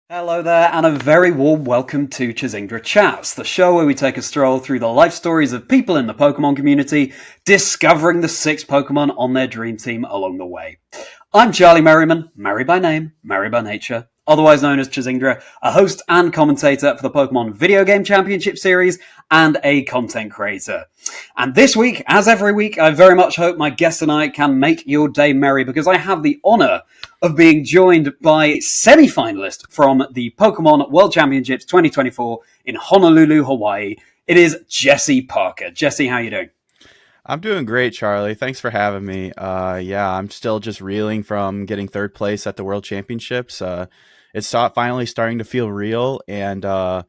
Hello there, and a very warm welcome to Chazingdra Chats, the show where we take a stroll through the life stories of people in the Pokemon community, discovering the 6 Pokemon on their dream team along the way. I'm Charlie Merriman, Merry by name, Merry by nature, otherwise known as Chazingdra, a host and commentator for the Pokemon Video Game Championship series, and a content creator. And this week, as every week, I very much hope my guest and I can make your day merry, because I have the honour of being joined by semi-finalist from the Pokémon World Championships 2024 in Honolulu, Hawaii. It is Jesse Parker. Jesse, how are you doing? I'm doing great, Charlie. Thanks for having me. Yeah, I'm still just reeling from getting third place at the World Championships. It's finally starting to feel real, and I'm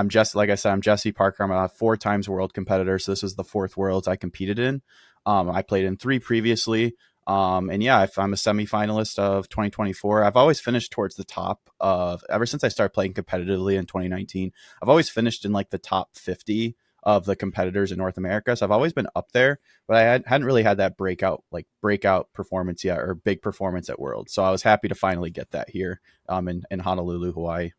just like I said, I'm Jesse Parker. I'm a 4 times world competitor, so this is the 4th Worlds I competed in. I played in 3 previously. And yeah, if I'm a semi-finalist of 2024. I've always finished towards the top of, ever since I started playing competitively in 2019, I've always finished in like the top 50 of the competitors in North America. So I've always been up there, but I hadn't really had that breakout performance yet, or big performance at World. So I was happy to finally get that here in Honolulu, Hawaii.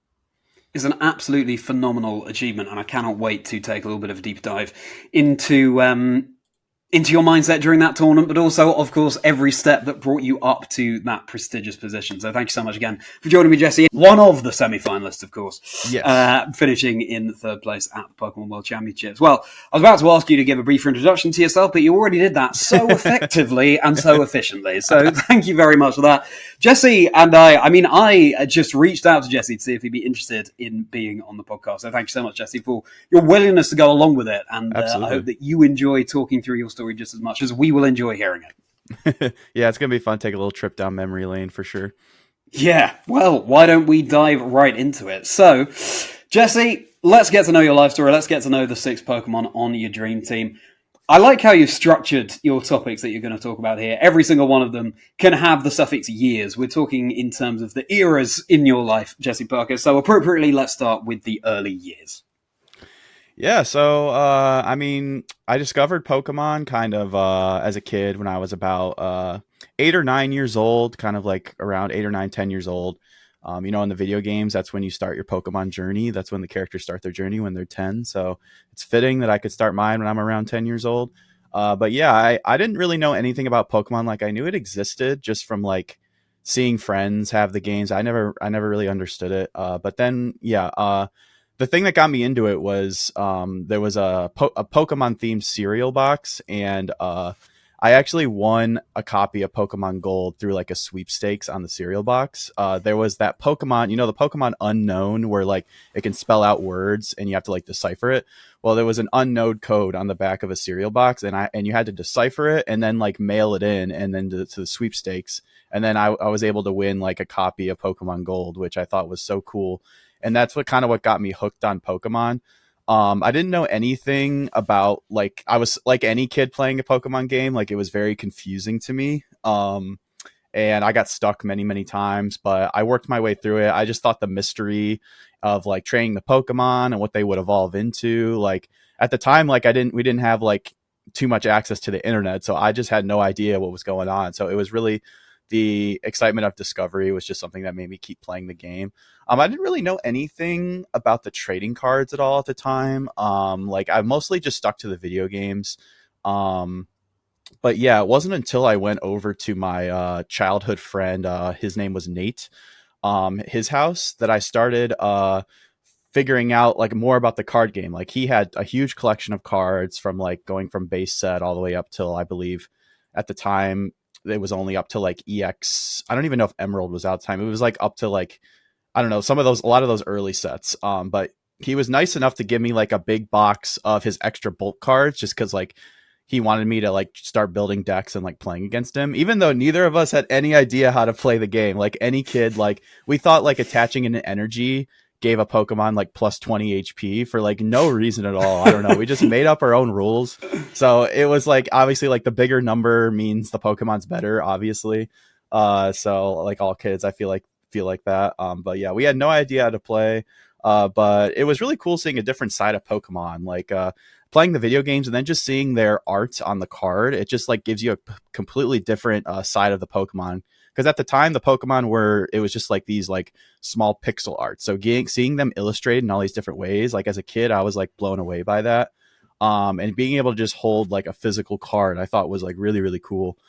It's an absolutely phenomenal achievement, and I cannot wait to take a little bit of a deep dive into your mindset during that tournament, but also, of course, every step that brought you up to that prestigious position. So thank you so much again for joining me, Jesse. One of the semi-finalists, of course, Yes. finishing in 3rd place at the Pokemon World Championships. Well, I was about to ask you to give a brief introduction to yourself, but you already did that so effectively and so efficiently. So thank you very much for that. Jesse and I just reached out to Jesse to see if he'd be interested in being on the podcast. So thank you so much, Jesse, for your willingness to go along with it. And I hope that you enjoy talking through your story just as much as we will enjoy hearing it. Yeah, it's going to be fun. Take a little trip down memory lane for sure. Yeah, well, why don't we dive right into it? So, Jesse, let's get to know your life story. Let's get to know the 6 Pokemon on your dream team. I like how you've structured your topics that you're going to talk about here. Every single one of them can have the suffix years. We're talking in terms of the eras in your life, Jesse Parker. So appropriately, let's start with the early years. Yeah, so I discovered Pokemon kind of as a kid when I was about 8 or 9 years old, kind of like around 8 or 9, 10 years old. In the video games, that's when you start your Pokemon journey. That's when the characters start their journey, when they're 10. So it's fitting that I could start mine when I'm around 10 years old. But yeah, I didn't really know anything about Pokemon. Like, I knew it existed just from like seeing friends have the games. I never really understood it. But then, the thing that got me into it was there was a Pokemon themed cereal box, and I actually won a copy of Pokemon Gold through like a sweepstakes on the cereal box. There was that Pokemon, the Pokemon Unown, where like it can spell out words and you have to like decipher it. Well, there was an unknown code on the back of a cereal box, and you had to decipher it and then like mail it in, and then to the sweepstakes. And then I was able to win like a copy of Pokemon Gold, which I thought was so cool. And that's what got me hooked on Pokemon. I didn't know anything about, like, I was like any kid playing a Pokemon game. Like, it was very confusing to me. And I got stuck many, many times, but I worked my way through it. I just thought the mystery of like training the Pokemon and what they would evolve into. Like, at the time, like we didn't have like too much access to the internet. So I just had no idea what was going on. So it was really, the excitement of discovery was just something that made me keep playing the game. I didn't really know anything about the trading cards at all at the time. Like, I mostly just stuck to the video games. But yeah, it wasn't until I went over to my childhood friend, his name was Nate, his house, that I started figuring out like more about the card game. Like, he had a huge collection of cards, from like going from base set all the way up till, I believe at the time, it was only up to like EX. I don't even know if Emerald was out at the time. It was like up to like, I don't know, a lot of those early sets. But he was nice enough to give me like a big box of his extra bulk cards, just because like he wanted me to like start building decks and like playing against him, even though neither of us had any idea how to play the game. Like, any kid, like, we thought like attaching an energy gave a Pokemon like plus 20 HP for like no reason at all. I don't know. We just made up our own rules. So it was like, obviously, like the bigger number means the Pokemon's better, obviously. So like all kids, I feel like that. But yeah, we had no idea how to play. But it was really cool seeing a different side of Pokemon, like playing the video games and then just seeing their art on the card. It just like gives you a completely different side of the Pokemon, because at the time the Pokemon it was just like these like small pixel art. So seeing them illustrated in all these different ways, like as a kid, I was like blown away by that. And being able to just hold like a physical card, I thought was like really, really cool.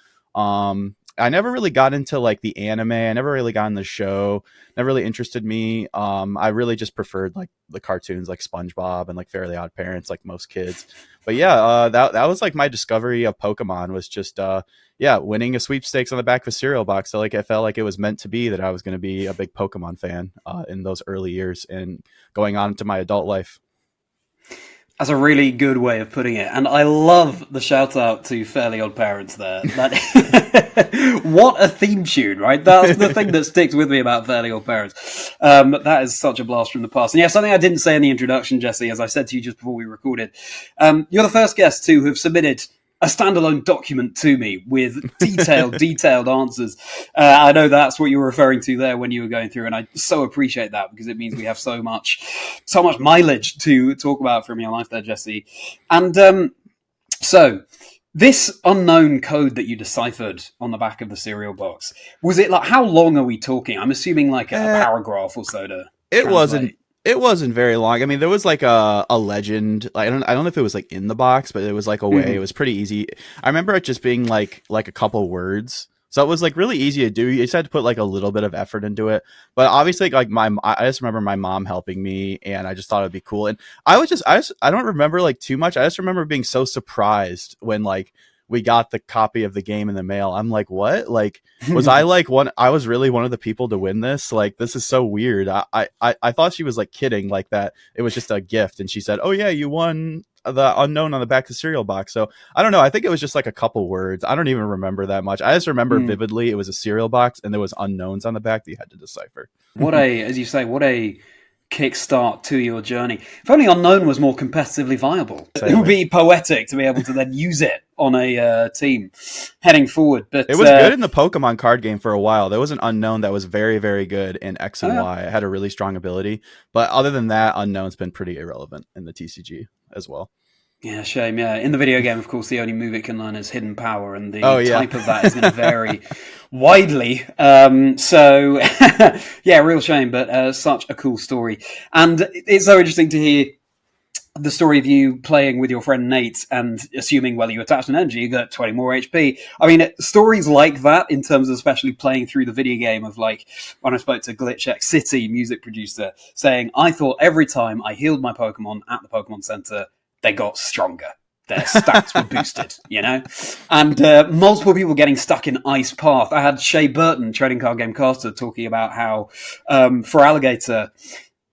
I never really got into like the anime. I never really got in the show. Never really interested me. I really just preferred like the cartoons, like SpongeBob and like Fairly Odd Parents, like most kids. But yeah, that was like my discovery of Pokemon was just winning a sweepstakes on the back of a cereal box. So like I felt like it was meant to be that I was going to be a big Pokemon fan in those early years and going on to my adult life. That's a really good way of putting it. And I love the shout out to Fairly Odd Parents there. What a theme tune, right? That's the thing that sticks with me about Fairly Odd Parents. That is such a blast from the past. And yeah, something I didn't say in the introduction, Jesse, as I said to you just before we recorded. You're the first guest to have submitted a standalone document to me with detailed answers. I know that's what you were referring to there when you were going through, and I so appreciate that because it means we have so much mileage to talk about from your life there, Jesse. And so this unknown code that you deciphered on the back of the cereal box, was it like, how long are we talking? I'm assuming like a paragraph or so to translate. It wasn't very long. I mean, there was like a legend. I don't know if it was like in the box, but it was like a way. It was pretty easy. I remember it just being like a couple words. So it was like really easy to do. You just had to put like a little bit of effort into it. But obviously, like I just remember my mom helping me, and I just thought it'd be cool. And I don't remember like too much. I just remember being so surprised when like we got the copy of the game in the mail. I'm like, what? Like, was I like I was really one of the people to win this? Like, this is so weird. I thought she was like kidding, like that it was just a gift. And she said, oh yeah, you won the Unown on the back of the cereal box. So I don't know. I think it was just like a couple words. I don't even remember that much. I just remember vividly it was a cereal box and there was unknowns on the back that you had to decipher. As you say, what a kickstart to your journey. If only Unown was more competitively viable. It would be poetic to be able to then use it on a team heading forward. But it was good in the Pokemon card game for a while. There was an Unown that was very, very good in X and Y. It had a really strong ability. But other than that, Unknown's been pretty irrelevant in the TCG as well. Yeah, shame. Yeah, in the video game, of course, the only move it can learn is Hidden Power, and the type of that is going to vary widely. So, yeah, real shame, but such a cool story. And it's so interesting to hear the story of you playing with your friend Nate and assuming, well, you attached an energy, you got 20 more HP. I mean, stories like that, in terms of especially playing through the video game, of like when I spoke to Glitch X City, music producer, saying, I thought every time I healed my Pokemon at the Pokemon Center, they got stronger. Their stats were boosted, you know? And multiple people getting stuck in Ice Path. I had Shea Burton, Trading Card Game Caster, talking about how for Alligator,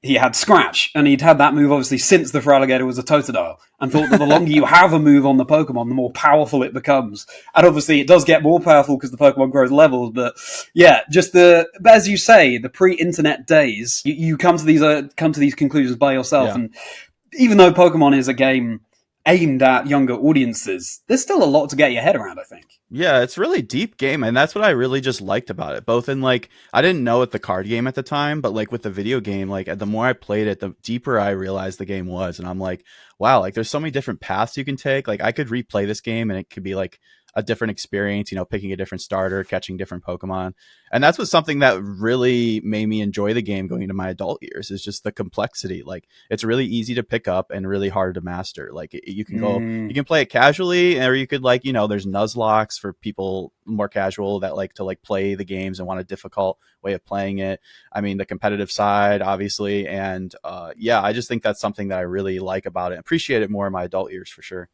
he had Scratch, and he'd had that move obviously since the Feraligatr was a Totodile, and thought that the longer you have a move on the Pokemon, the more powerful it becomes. And obviously it does get more powerful because the Pokemon grows levels, but yeah, but as you say, the pre-internet days, you come to these conclusions by yourself, and even though Pokemon is a game aimed at younger audiences, there's still a lot to get your head around, I think. Yeah, it's a really deep game, and that's what I really just liked about it. Both in like, I didn't know it the card game at the time, but like with the video game, like the more I played it, the deeper I realized the game was. And I'm like, wow, like there's so many different paths you can take. Like I could replay this game and it could be like a different experience, you know, picking a different starter, catching different Pokemon. And that's what something that really made me enjoy the game going into my adult years, is just the complexity. Like it's really easy to pick up and really hard to master. Like you can you can play it casually, or you could like, you know, there's Nuzlocke for people more casual that like to like play the games and want a difficult way of playing it. I mean, the competitive side, obviously. And yeah, I just think that's something that I really like about it. Appreciate it more in my adult years for sure.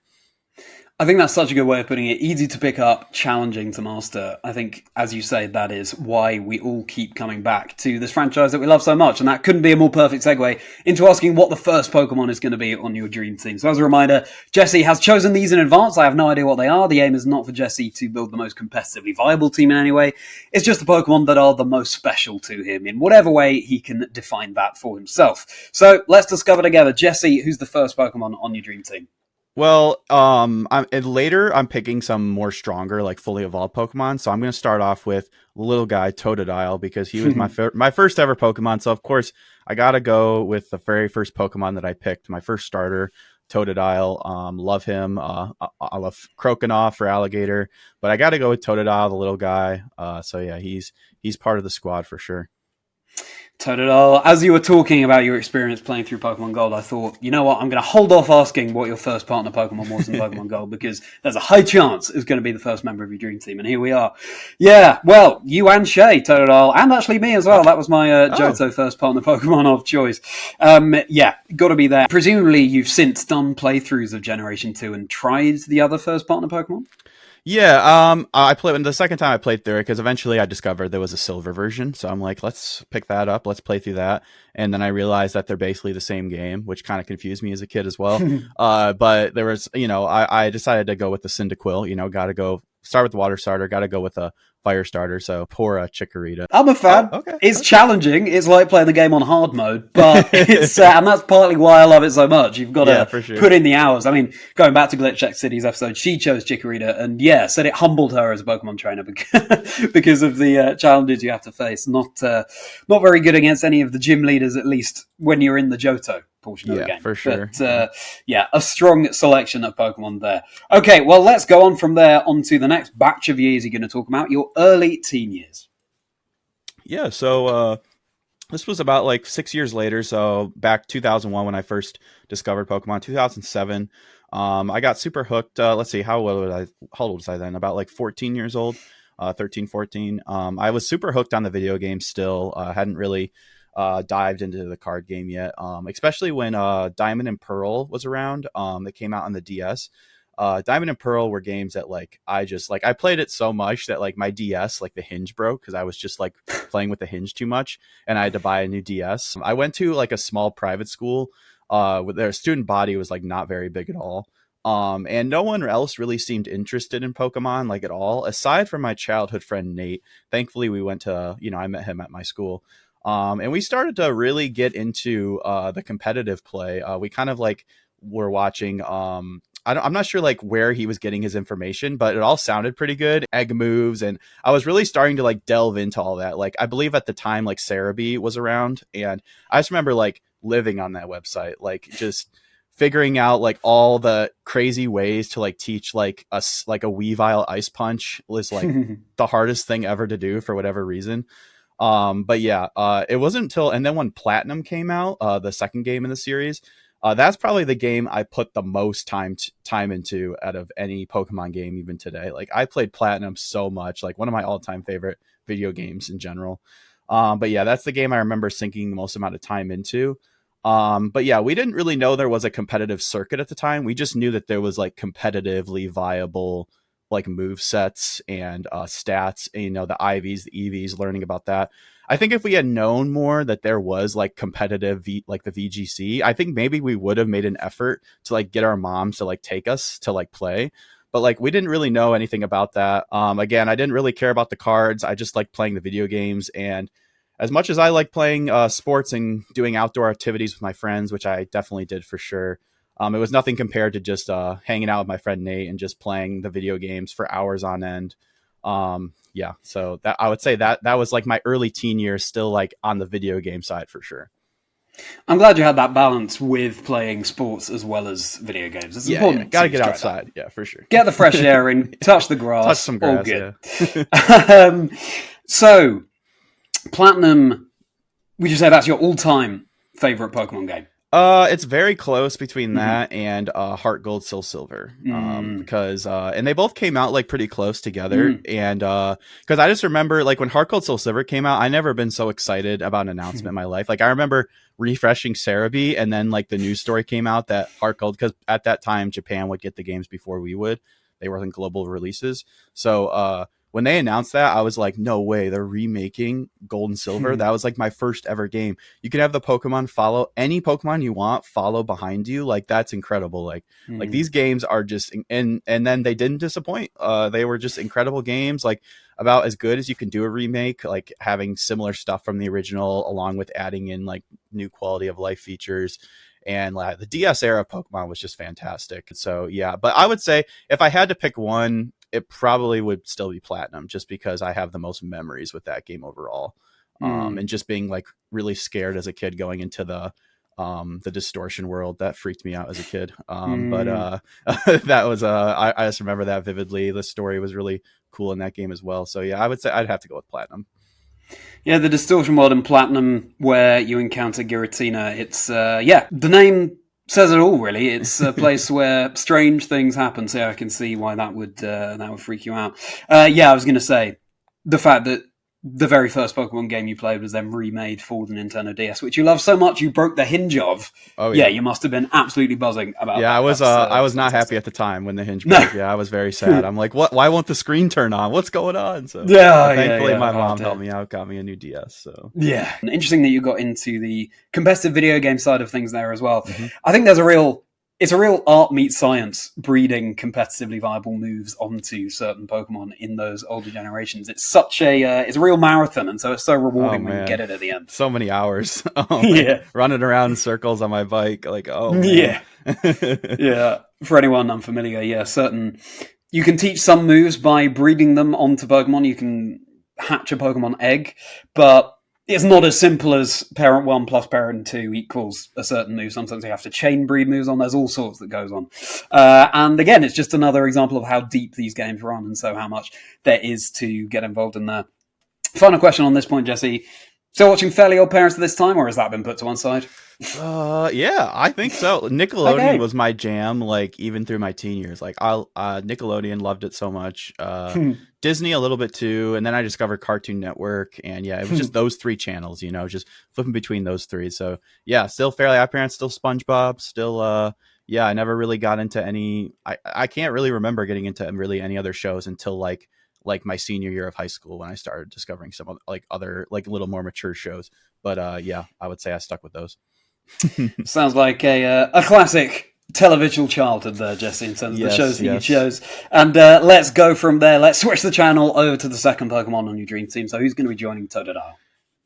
I think that's such a good way of putting it. Easy to pick up, challenging to master. I think, as you say, that is why we all keep coming back to this franchise that we love so much. And that couldn't be a more perfect segue into asking what the first Pokemon is going to be on your dream team. So as a reminder, Jesse has chosen these in advance. I have no idea what they are. The aim is not for Jesse to build the most competitively viable team in any way. It's just the Pokemon that are the most special to him in whatever way he can define that for himself. So let's discover together. Jesse, who's the first Pokemon on your dream team? Well, later I'm picking some more stronger, like fully evolved Pokemon. So I'm going to start off with little guy Totodile, because he was my first ever Pokemon. So of course I got to go with the very first Pokemon that I picked, my first starter, Totodile. Love him. I love Croconaw for alligator, but I got to go with Totodile, the little guy. So yeah, he's part of the squad for sure. Totodile, as you were talking about your experience playing through Pokemon Gold, I thought, you know what, I'm going to hold off asking what your first partner Pokemon was in Pokemon Gold, because there's a high chance it's going to be the first member of your dream team, and here we are. Yeah, well, you and Shay, Totodile, and actually me as well. That was my Johto first partner Pokemon of choice. Yeah, got to be there. Presumably you've since done playthroughs of Generation 2 and tried the other first partner Pokemon? Yeah, I played the second time I played through it because eventually I discovered there was a silver version. So I'm like, let's pick that up, let's play through that, and then I realized that they're basically the same game, which kind of confused me as a kid as well. But there was, I decided to go with the Cyndaquil. Got to go start with the water starter, got to go with a fire starter. So poor Chikorita. I'm a fan. Oh, okay. It's challenging. It's like playing the game on hard mode, but it's and that's partly why I love it so much. You've got to put in the hours. I mean, going back to Glitch Check City's episode, she chose Chikorita, and said it humbled her as a Pokemon trainer because of the challenges you have to face. Not very good against any of the gym leaders, at least when you're in the Johto portion of the game. For sure. But, a strong selection of Pokemon there. Okay, well, let's go on from there onto the next batch of years you're going to talk about, your early teen years. Yeah, so this was about like 6 years later, so back 2001 when I first discovered Pokemon. 2007, I got super hooked. Let's see, how old was I then? About like 14 years old, 13, 14. I was super hooked on the video game still. Hadn't really dived into the card game yet, especially when Diamond and Pearl was around. That came out on the DS. Diamond and Pearl were games that I played it so much that like my DS, like the hinge broke because I was just like playing with the hinge too much, and I had to buy a new DS. I went to like a small private school with their student body was like not very big at all. And no one else really seemed interested in Pokemon like at all, aside from my childhood friend Nate. Thankfully, we went to, I met him at my school. And we started to really get into the competitive play. We kind of like were watching. I'm not sure like where he was getting his information, but it all sounded pretty good. Egg moves, and I was really starting to like delve into all that. Like I believe at the time like Cerebi was around, and I just remember like living on that website, like just figuring out like all the crazy ways to like teach like a Weavile Ice Punch was like the hardest thing ever to do for whatever reason. But yeah, it wasn't until, and then when Platinum came out, the second game in the series, that's probably the game I put the most time into out of any Pokemon game, even today. Like I played Platinum so much, like one of my all-time favorite video games in general. But yeah, that's the game I remember sinking the most amount of time into. But yeah, we didn't really know there was a competitive circuit at the time. We just knew that there was like competitively viable like move sets and stats, and the IVs, the EVs, learning about that. I think if we had known more that there was like competitive like the VGC, I think maybe we would have made an effort to like get our moms to like take us to like play. But like we didn't really know anything about that. Again, I didn't really care about the cards. I just liked playing the video games. And as much as I like playing sports and doing outdoor activities with my friends, which I definitely did for sure, it was nothing compared to just hanging out with my friend Nate and just playing the video games for hours on end. Yeah, so that I would say that was like my early teen years, still like on the video game side for sure. I'm glad you had that balance with playing sports as well as video games. It's important. Gotta get outside. Yeah, for sure. Get the fresh air in, touch the grass. Touch some grass, all good. Yeah. So, Platinum, would you say that's your all-time favorite Pokemon game? It's very close between that and Heart Gold, Soul Silver, because and they both came out like pretty close together, and because I just remember like when Heart Gold, Soul Silver came out, I never been so excited about an announcement in my life. Like I remember refreshing Cerebi, and then like the news story came out that Heart Gold, because at that time Japan would get the games before we would. They were in global releases, so when they announced that, I was like, no way, they're remaking Gold and Silver. That was like my first ever game. You can have the Pokemon follow any Pokemon you want, follow behind you. Like that's incredible. Like these games are just, and then they didn't disappoint. They were just incredible games, like about as good as you can do a remake, like having similar stuff from the original, along with adding in like new quality of life features. And the DS era Pokemon was just fantastic. So yeah, but I would say if I had to pick one, it probably would still be Platinum, just because I have the most memories with that game overall. And just being like really scared as a kid going into the the distortion world. That freaked me out as a kid. Mm. But that was I just remember that vividly. The story was really cool in that game as well. So yeah, I would say I'd have to go with Platinum. Yeah, the distortion world in Platinum, where you encounter Giratina, it's the name says it all. Really, it's a place where strange things happen. So I can see why that would freak you out. I was going to say the fact that the very first Pokemon game you played was then remade for the Nintendo DS, which you love so much you broke the hinge of. Oh yeah, you must have been absolutely buzzing about. Yeah, that. I was not happy at the time when the hinge broke. Yeah, I was very sad. I'm like, what? Why won't the screen turn on? What's going on? So thankfully my mom helped me out, got me a new DS. So yeah, interesting that you got into the competitive video game side of things there as well. Mm-hmm. I think it's a real art meets science breeding competitively viable moves onto certain Pokemon in those older generations. It's such it's a real marathon, and so it's so rewarding when you get it at the end. So many hours. Running around in circles on my bike, like man. Yeah. For anyone unfamiliar, you can teach some moves by breeding them onto Pokemon. You can hatch a Pokemon egg, but it's not as simple as parent 1 plus parent 2 equals a certain move. Sometimes you have to chain breed moves on. There's all sorts that goes on. And again, it's just another example of how deep these games run, and so how much there is to get involved in there. Final question on this point, Jesse. Still watching Fairly Odd Parents at this time, or has that been put to one side? Yeah, I think so. Nickelodeon was my jam, like even through my teen years. Like Nickelodeon, loved it so much. Disney a little bit too, and then I discovered Cartoon Network, and it was just those 3 channels, just flipping between those 3. So yeah, still Fairly Odd Parents, still SpongeBob, still I never really got into any. I can't really remember getting into really any other shows until like my senior year of high school when I started discovering some other little more mature shows. But I would say I stuck with those. Sounds like a classic televisual childhood there, Jesse, in terms of the shows that you chose. And let's go from there. Let's switch the channel over to the second Pokemon on your dream team. So who's going to be joining Totodile?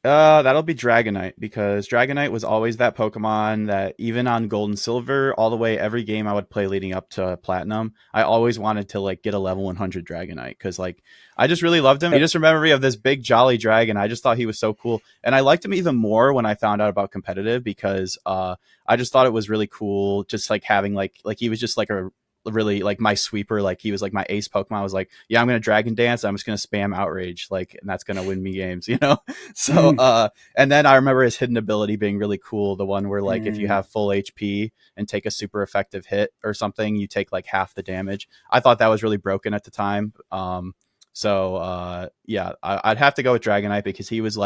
That'll be Dragonite, because Dragonite was always that Pokemon that even on Gold and Silver, all the way every game I would play leading up to Platinum, I always wanted to get a level 100 Dragonite, because I just really loved him. He just reminded me of this big jolly dragon. I just thought he was so cool, and I liked him even more when I found out about competitive, because I just thought it was really cool, just having he was just a really my sweeper, he was my ace Pokemon. I was like, yeah, I'm gonna Dragon Dance, I'm just gonna spam Outrage, and that's gonna win me games, so and then I remember his hidden ability being really cool, the one where if you have full HP and take a super effective hit or something, you take half the damage. I thought that was really broken at the time. I'd have to go with Dragonite, because he was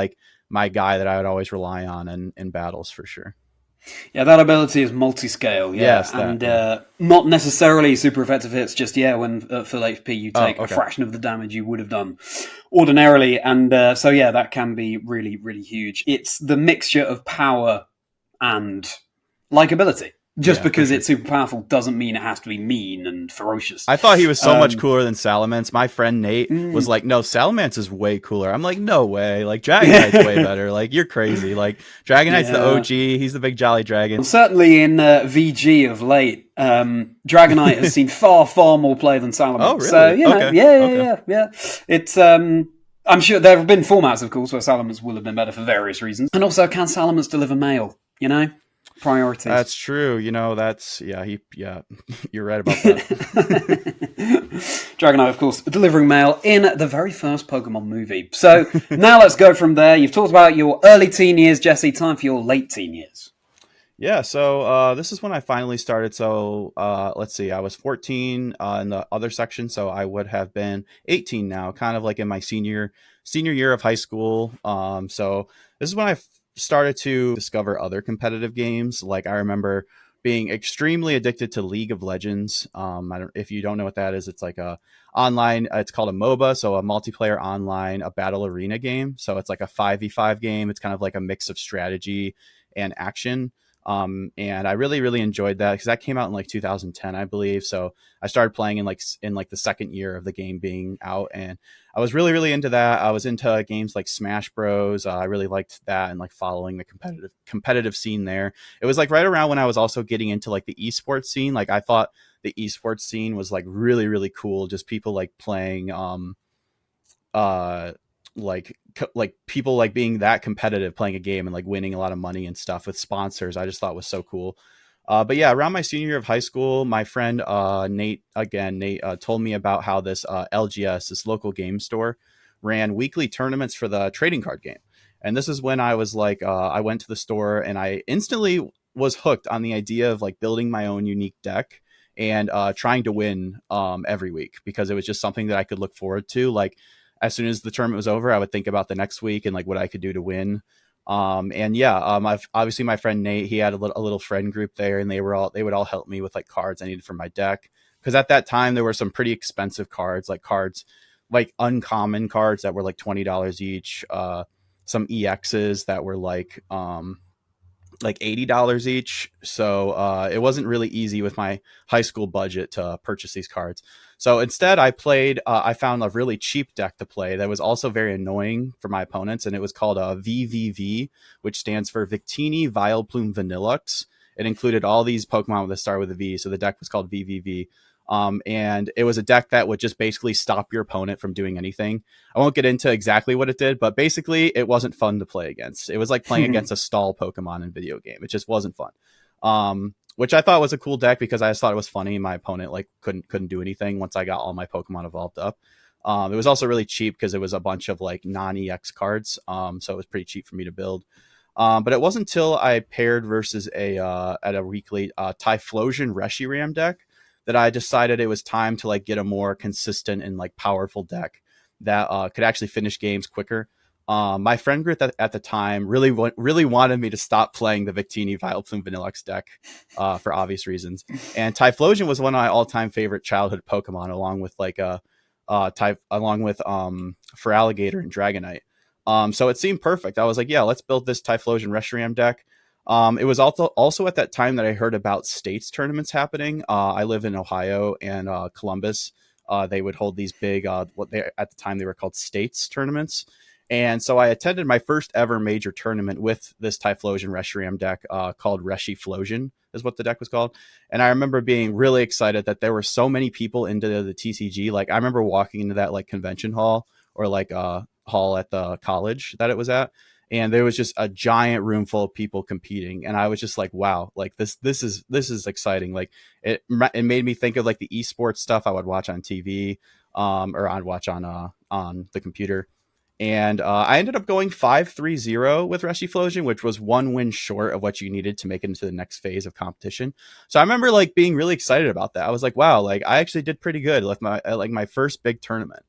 my guy that I would always rely on in battles for sure. Yeah, that ability is multi-scale, Yes, not necessarily super effective hits, just when at full HP you take a fraction of the damage you would have done ordinarily, and that can be really, really huge. It's the mixture of power and likability. Just because it's super powerful doesn't mean it has to be mean and ferocious. I thought he was so much cooler than Salamence. My friend Nate was like, no, Salamence is way cooler. I'm like, no way. Dragonite's way better. You're crazy. Dragonite's the OG. He's the big jolly dragon. Well, certainly in VG of late, Dragonite has seen far, far more play than Salamence. Oh, really? So, yeah. It's... I'm sure there have been formats, of course, where Salamence will have been better for various reasons. And also, can Salamence deliver mail? Priorities. That's true. You're right about that. Dragonite, of course, delivering mail in the very first Pokemon movie. So now let's go from there. You've talked about your early teen years, Jesse. Time for your late teen years. Yeah, so this is when I finally started. So let's see, I was 14 in the other section, so I would have been 18 now, kind of in my senior year of high school. So this is when I started to discover other competitive games. I remember being extremely addicted to League of Legends. If you don't know what that is, it's a online, it's called a MOBA, so a multiplayer online, a battle arena game. So it's a 5v5 game. It's kind of a mix of strategy and action. And I really, really enjoyed that, because that came out in 2010, I believe. So I started playing in the second year of the game being out, and I was really, really into that. I was into games like Smash Bros. I really liked that, and following the competitive scene there. It was right around when I was also getting into the esports scene. I thought the esports scene was really, really cool. Just people playing like people like being that competitive playing a game and like winning a lot of money and stuff with sponsors, I just thought was so cool. But yeah, around my senior year of high school, my friend Nate told me about how this LGS, this local game store, ran weekly tournaments for the trading card game. And this is when I was like, I went to the store and I instantly was hooked on the idea of like building my own unique deck and trying to win every week, because it was just something that I could look forward to. Like as soon as the tournament was over, I would think about the next week and like what I could do to win. I've obviously my friend Nate, he had a little friend group there, and they would all help me with like cards I needed for my deck. Cause at that time there were some pretty expensive cards, like uncommon cards that were like $20 each. Some EXs that were like $80 each. So it wasn't really easy with my high school budget to purchase these cards. So instead I found a really cheap deck to play that was also very annoying for my opponents. And it was called VVV, which stands for Victini Vileplume Vanillux. It included all these Pokemon that start with a V. So the deck was called VVV. And it was a deck that would just basically stop your opponent from doing anything. I won't get into exactly what it did, but basically it wasn't fun to play against. It was like playing against a stall Pokemon in video game. It just wasn't fun. Which I thought was a cool deck because I just thought it was funny. My opponent like couldn't do anything once I got all my Pokemon evolved up. It was also really cheap because it was a bunch of like non-EX cards. So it was pretty cheap for me to build. But it wasn't until I paired versus at a weekly Typhlosion Reshiram deck that I decided it was time to like get a more consistent and like powerful deck that could actually finish games quicker. My friend group at the time really wanted me to stop playing the Victini Vileplume Vanillux deck for obvious reasons. And Typhlosion was one of my all-time favorite childhood Pokemon, along with Feraligatr and Dragonite. So it seemed perfect. I was like, yeah, let's build this Typhlosion Reshiram deck. It was also at that time that I heard about states tournaments happening. I live in Ohio, and Columbus. They would hold these big, at the time they were called states tournaments. And so I attended my first ever major tournament with this Typhlosion Reshiram deck called Reshiflosion is what the deck was called. And I remember being really excited that there were so many people into the TCG. Like I remember walking into that like convention hall or like hall at the college that it was at. And there was just a giant room full of people competing. And I was just like, wow, like this is exciting. Like it made me think of like the esports stuff I would watch on TV or I'd watch on the computer. And I ended up going 5-3-0 with Reshiflosion, which was one win short of what you needed to make it into the next phase of competition. So I remember like being really excited about that. I was like, wow, like I actually did pretty good with my first big tournament,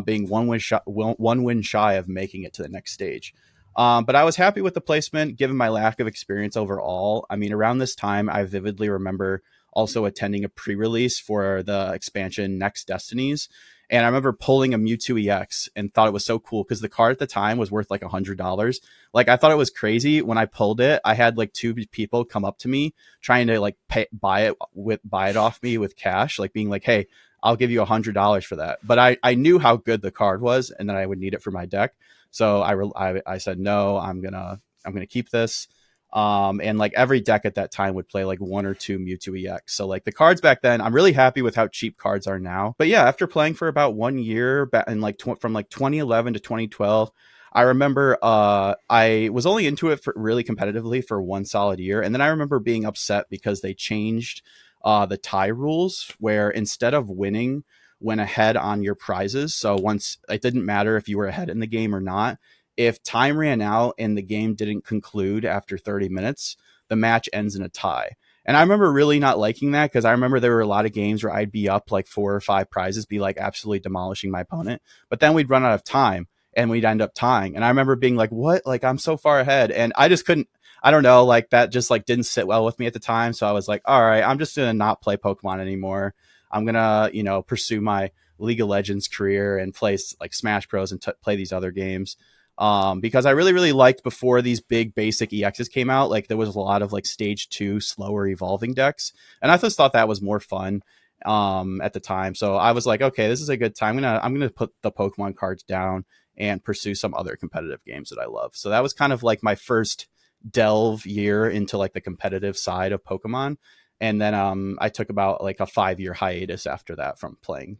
being one win shy of making it to the next stage. But I was happy with the placement given my lack of experience overall. I mean, around this time, I vividly remember also attending a pre-release for the expansion Next Destinies. And I remember pulling a Mewtwo EX and thought it was so cool because the card at the time was worth like $100. Like I thought it was crazy when I pulled it. I had like two people come up to me trying to like buy it off me with cash, like being like, "Hey, I'll give you $100 for that." But I knew how good the card was and that I would need it for my deck. So I said, no, I'm gonna keep this. And like every deck at that time would play like one or two Mewtwo EX. So like the cards back then, I'm really happy with how cheap cards are now. But yeah, after playing for about 1 year and like from like 2011 to 2012, I remember I was only into it for really competitively for one solid year. And then I remember being upset because they changed the tie rules where instead of winning, went ahead on your prizes. So once it didn't matter if you were ahead in the game or not, if time ran out and the game didn't conclude after 30 minutes, the match ends in a tie. And I remember really not liking that because I remember there were a lot of games where I'd be up like 4 or 5 prizes, be like absolutely demolishing my opponent. But then we'd run out of time and we'd end up tying. And I remember being like, what? Like I'm so far ahead. And I just couldn't, I don't know, like that just like didn't sit well with me at the time. So I was like, all right, I'm just going to not play Pokemon anymore. I'm going to, pursue my League of Legends career and play like Smash Bros and play these other games. Because I really, really liked before these big basic EXs came out, like there was a lot of like stage 2 slower evolving decks. And I just thought that was more fun at the time. So I was like, okay, this is a good time. I'm going to put the Pokemon cards down and pursue some other competitive games that I love. So that was kind of like my first delve year into like the competitive side of Pokemon. And then I took about like a 5-year hiatus after that from playing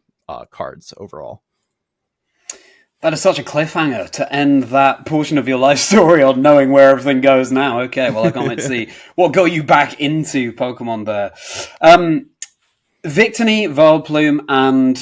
cards overall. That is such a cliffhanger to end that portion of your life story on knowing where everything goes now. Okay, well, I can't wait to see what got you back into Pokemon there. Victini, Vileplume, and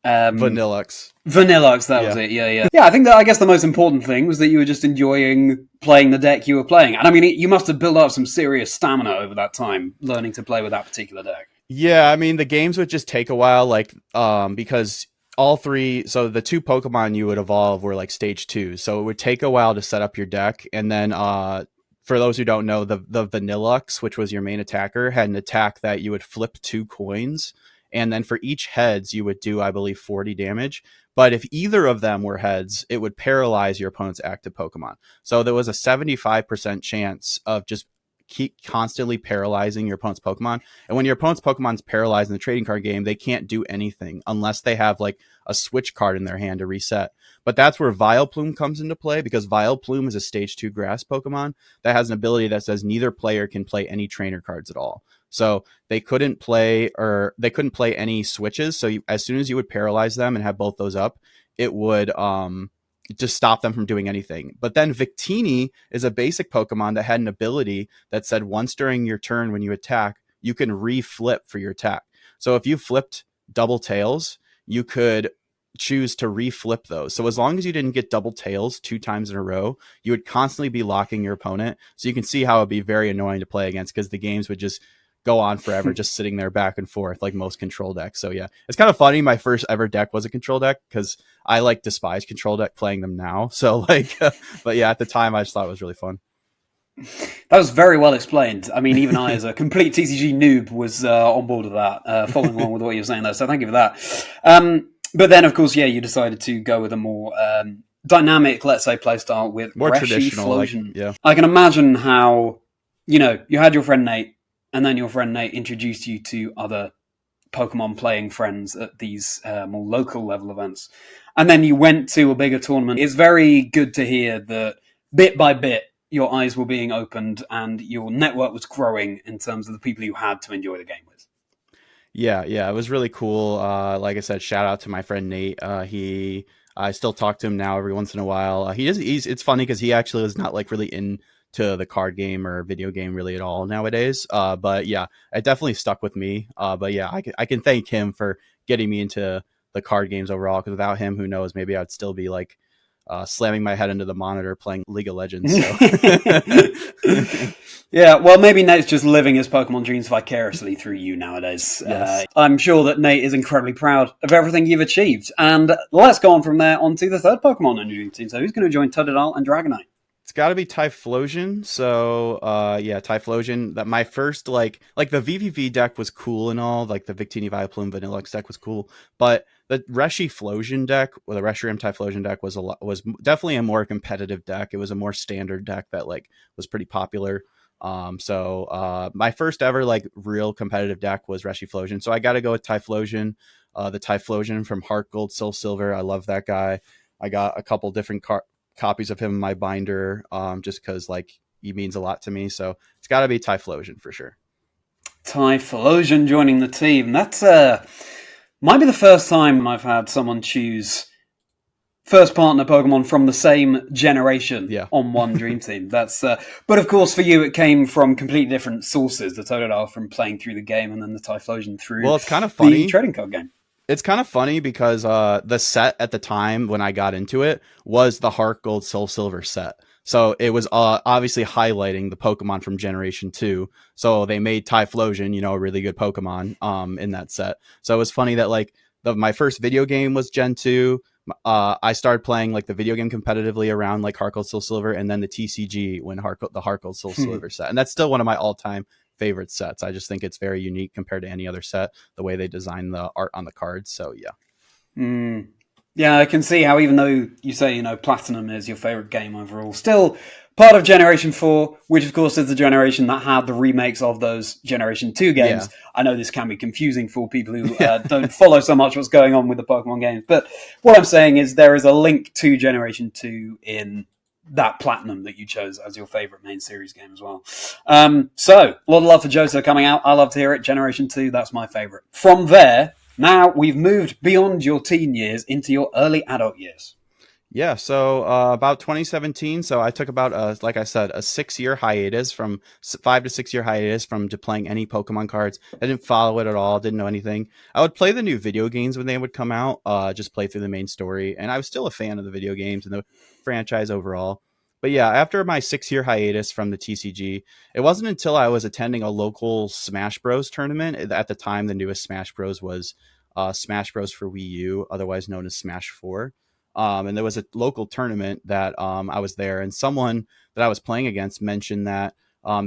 Vanillux. Vanillux, that was it. Yeah. I think that I guess the most important thing was that you were just enjoying playing the deck you were playing. And I mean, you must have built up some serious stamina over that time learning to play with that particular deck. Yeah, I mean, the games would just take a while, like, because all three, so the two Pokemon you would evolve were like stage 2, so it would take a while to set up your deck. And then for those who don't know, the Vanillux, which was your main attacker, had an attack that you would flip 2 coins, and then for each heads you would do, I believe, 40 damage. But if either of them were heads, it would paralyze your opponent's active Pokemon. So there was a 75% chance of just keep constantly paralyzing your opponent's Pokemon. And when your opponent's Pokemon's paralyzed in the trading card game, they can't do anything unless they have like a switch card in their hand to reset. But that's where Vileplume comes into play, because Vileplume is a stage 2 grass Pokemon that has an ability that says neither player can play any trainer cards at all. So they couldn't play any switches. So as soon as you would paralyze them and have both those up, it would just stop them from doing anything. But then Victini is a basic Pokemon that had an ability that said once during your turn when you attack, you can re-flip for your attack. So if you flipped double tails, you could choose to re-flip those. So as long as you didn't get double tails 2 times in a row, you would constantly be locking your opponent. So you can see how it'd be very annoying to play against, because the games would just go on forever just sitting there back and forth like most control decks. So yeah, it's kind of funny. My first ever deck was a control deck, because I like despise control deck playing them now. So like, but yeah, at the time I just thought it was really fun. That was very well explained. I mean, even I, as a complete TCG noob, was on board with that, following along with what you were saying there. So thank you for that. But then, of course, yeah, you decided to go with a more dynamic, let's say, playstyle with more Reshi traditional. Flosion. Like, yeah, I can imagine how, you had your friend Nate, and then your friend Nate introduced you to other Pokemon playing friends at these more local level events. And then you went to a bigger tournament. It's very good to hear that bit by bit, your eyes were being opened and your network was growing in terms of the people you had to enjoy the game with. Yeah, it was really cool. Like I said, shout out to my friend Nate. I still talk to him now every once in a while. It's funny because he actually was not like really into the card game or video game really at all nowadays. But yeah, it definitely stuck with me. But yeah, I can thank him for getting me into the card games overall, because without him, who knows, maybe I'd still be like slamming my head into the monitor playing League of Legends. So. Yeah, well, maybe Nate's just living his Pokemon dreams vicariously through you nowadays. Yes. I'm sure that Nate is incredibly proud of everything you've achieved. And let's go on from there onto the third Pokemon on your dream team. So who's going to join Totodile and Dragonite? It's got to be Typhlosion. So, yeah, Typhlosion. That my first like the VVV deck was cool and all. Like the Victini, Vileplume, Vanillux deck was cool, but the Reshifusion deck, or the Reshiram Typhlosion deck, was definitely a more competitive deck. It was a more standard deck that like was pretty popular. So my first ever like real competitive deck was Reshifusion. So I got to go with Typhlosion. The Typhlosion from Heart Gold, Soul Silver. I love that guy. I got a couple different copies of him in my binder, just because like he means a lot to me. So it's got to be Typhlosion for sure. Typhlosion joining the team. That's might be the first time I've had someone choose first partner Pokemon from the same generation on one dream team. That's but of course for you it came from completely different sources. The Totodile from playing through the game, and then the Typhlosion through it's kind of funny. The trading card game. It's kind of funny because the set at the time when I got into it was the Heart Gold Soul Silver set. So it was obviously highlighting the Pokemon from Generation 2. So they made Typhlosion, a really good Pokemon in that set. So it was funny that like my first video game was Gen 2. I started playing like the video game competitively around like Heart Gold Soul Silver, and then the TCG when the Heart Gold Soul Silver set. And that's still one of my all-time favorite sets. I just think it's very unique compared to any other set, the way they design the art on the cards. So yeah. Yeah, I can see how, even though you say, Platinum is your favorite game overall, still part of Generation 4, which of course is the generation that had the remakes of those Generation 2 games. Yeah. I know this can be confusing for people who don't follow so much what's going on with the Pokemon games, but what I'm saying is there is a link to Generation 2 in that Platinum that you chose as your favorite main series game as well. So, a lot of love for Johto coming out. I love to hear it. Generation 2, that's my favorite. From there, now we've moved beyond your teen years into your early adult years. Yeah, so about 2017. So I took about, like I said, a 6 year hiatus from 5 to 6 year hiatus from to playing any Pokemon cards. I didn't follow it at all, didn't know anything. I would play the new video games when they would come out, just play through the main story, and I was still a fan of the video games and the franchise overall. But yeah, after my 6 year hiatus from the TCG, it wasn't until I was attending a local Smash Bros tournament. At the time, the newest Smash Bros was Smash Bros for Wii U, otherwise known as Smash 4. And there was a local tournament that I was there, and someone that I was playing against mentioned that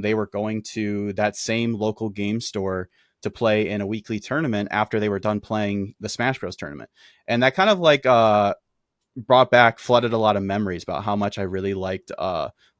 they were going to that same local game store to play in a weekly tournament after they were done playing the Smash Bros tournament, and that kind of like flooded a lot of memories about how much I really liked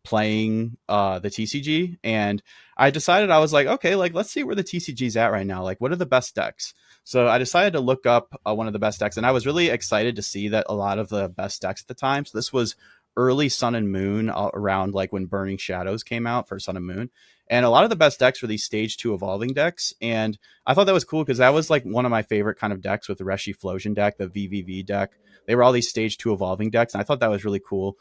playing the TCG. And I decided, I was like, okay, like let's see where the TCG's at right now. Like, what are the best decks? So I decided to look up one of the best decks, and I was really excited to see that a lot of the best decks at the time. So this was early Sun and Moon, around like when Burning Shadows came out for Sun and Moon. And a lot of the best decks were these stage 2 evolving decks. And I thought that was cool because that was like one of my favorite kind of decks, with the Reshi Flosion deck, the VVV deck. They were all these stage 2 evolving decks, and I thought that was really cool.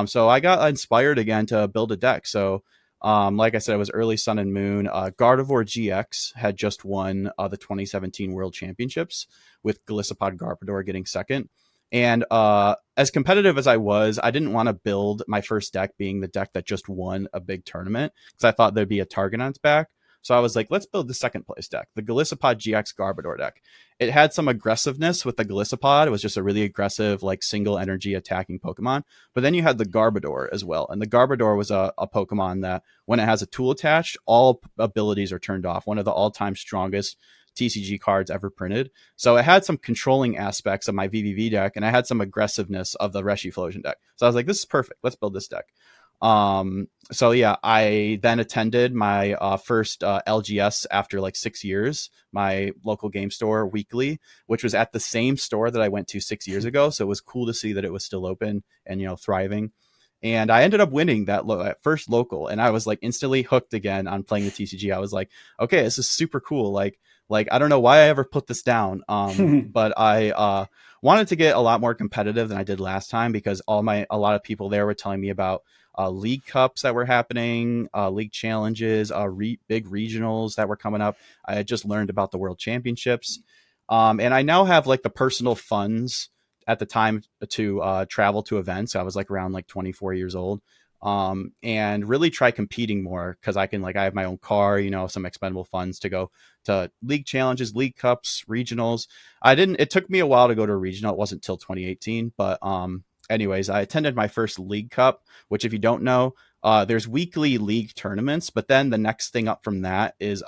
So I got inspired again to build a deck. So like I said, it was early Sun and Moon. Gardevoir GX had just won the 2017 World Championships, with Golisopod Garbodor getting second. And as competitive as I was, I didn't want to build my first deck being the deck that just won a big tournament, because I thought there'd be a target on its back. So I was like, let's build the second place deck, the Golisopod GX Garbodor deck. It had some aggressiveness with the Golisopod. It was just a really aggressive, like single energy attacking Pokemon. But then you had the Garbodor as well. And the Garbodor was a Pokemon that, when it has a tool attached, all abilities are turned off. One of the all-time strongest TCG cards ever printed. So it had some controlling aspects of my VVV deck, and I had some aggressiveness of the Reshi Flosion deck. So I was like, this is perfect. Let's build this deck. So yeah, I then attended my first LGS after like 6 years, my local game store weekly, which was at the same store that I went to 6 years ago. So it was cool to see that it was still open and, thriving. And I ended up winning that first local, and I was like instantly hooked again on playing the TCG. I was like, okay, this is super cool. Like I don't know why I ever put this down, but I wanted to get a lot more competitive than I did last time, because a lot of people there were telling me about league cups that were happening, league challenges, big regionals that were coming up. I had just learned about the World Championships, and I now have like the personal funds at the time to travel to events. I was like around like 24 years old, and really try competing more, because I have my own car, some expendable funds to go to league challenges, league cups, regionals. It took me a while to go to a regional. It wasn't till 2018, but anyways, I attended my first league cup, which, if you don't know, there's weekly league tournaments, but then the next thing up from that is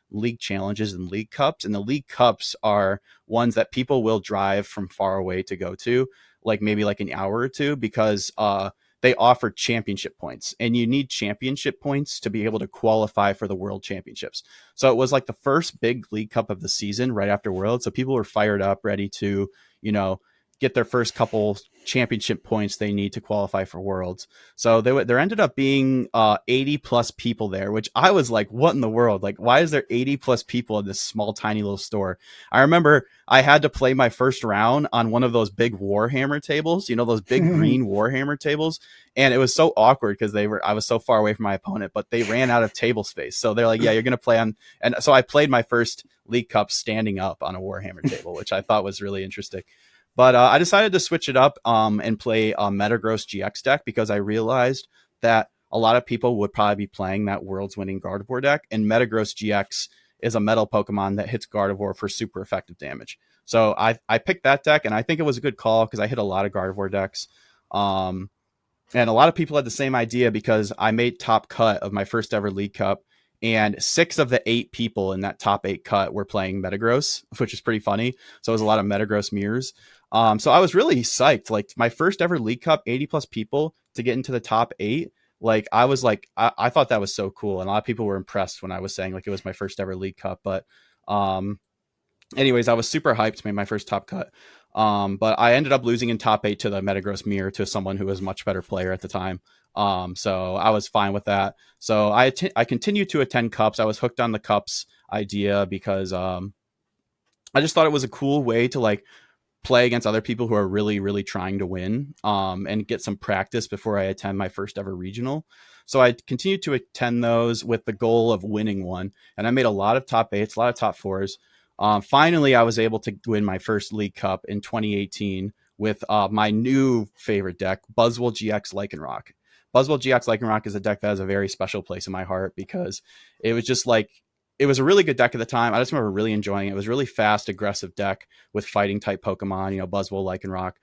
league challenges and league cups. And the league cups are ones that people will drive from far away to go to, like maybe like an hour or two, because they offer championship points, and you need championship points to be able to qualify for the World Championships. So it was like the first big league cup of the season right after World. So people were fired up, ready to, get their first couple championship points they need to qualify for Worlds. So there ended up being 80 plus people there, which I was like, what in the world? Like, why is there 80 plus people in this small, tiny little store? I remember I had to play my first round on one of those big Warhammer tables, those big green Warhammer tables. And it was so awkward because I was so far away from my opponent, but they ran out of table space. So they're like, yeah, you're going to play on. And so I played my first League Cup standing up on a Warhammer table, which I thought was really interesting. But I decided to switch it up and play a Metagross GX deck, because I realized that a lot of people would probably be playing that World's winning Gardevoir deck, and Metagross GX is a metal Pokemon that hits Gardevoir for super effective damage. So I picked that deck, and I think it was a good call because I hit a lot of Gardevoir decks. And a lot of people had the same idea, because I made top cut of my first ever League Cup, and 6 of the 8 people in that top 8 cut were playing Metagross, which is pretty funny. So it was a lot of Metagross mirrors. So I was really psyched. Like, my first ever League Cup, 80 plus people to get into the top 8. Like, I was like, I thought that was so cool. And a lot of people were impressed when I was saying like it was my first ever League Cup. But anyways, I was super hyped to make my first top cut. But I ended up losing in top 8 to the Metagross mirror, to someone who was a much better player at the time. So I was fine with that. So I continued to attend cups. I was hooked on the cups idea because I just thought it was a cool way to like play against other people who are really, really trying to win, and get some practice before I attend my first ever regional. So I continued to attend those with the goal of winning one. And I made a lot of top 8s, a lot of top 4s. Finally, I was able to win my first League Cup in 2018 with my new favorite deck, Buzzwole GX Lycanroc. Buzzwole GX Lycanroc is a deck that has a very special place in my heart because it was just like, it was a really good deck at the time. I just remember really enjoying it. It was a really fast, aggressive deck with fighting type Pokemon, Buzzwole, Lycanroc.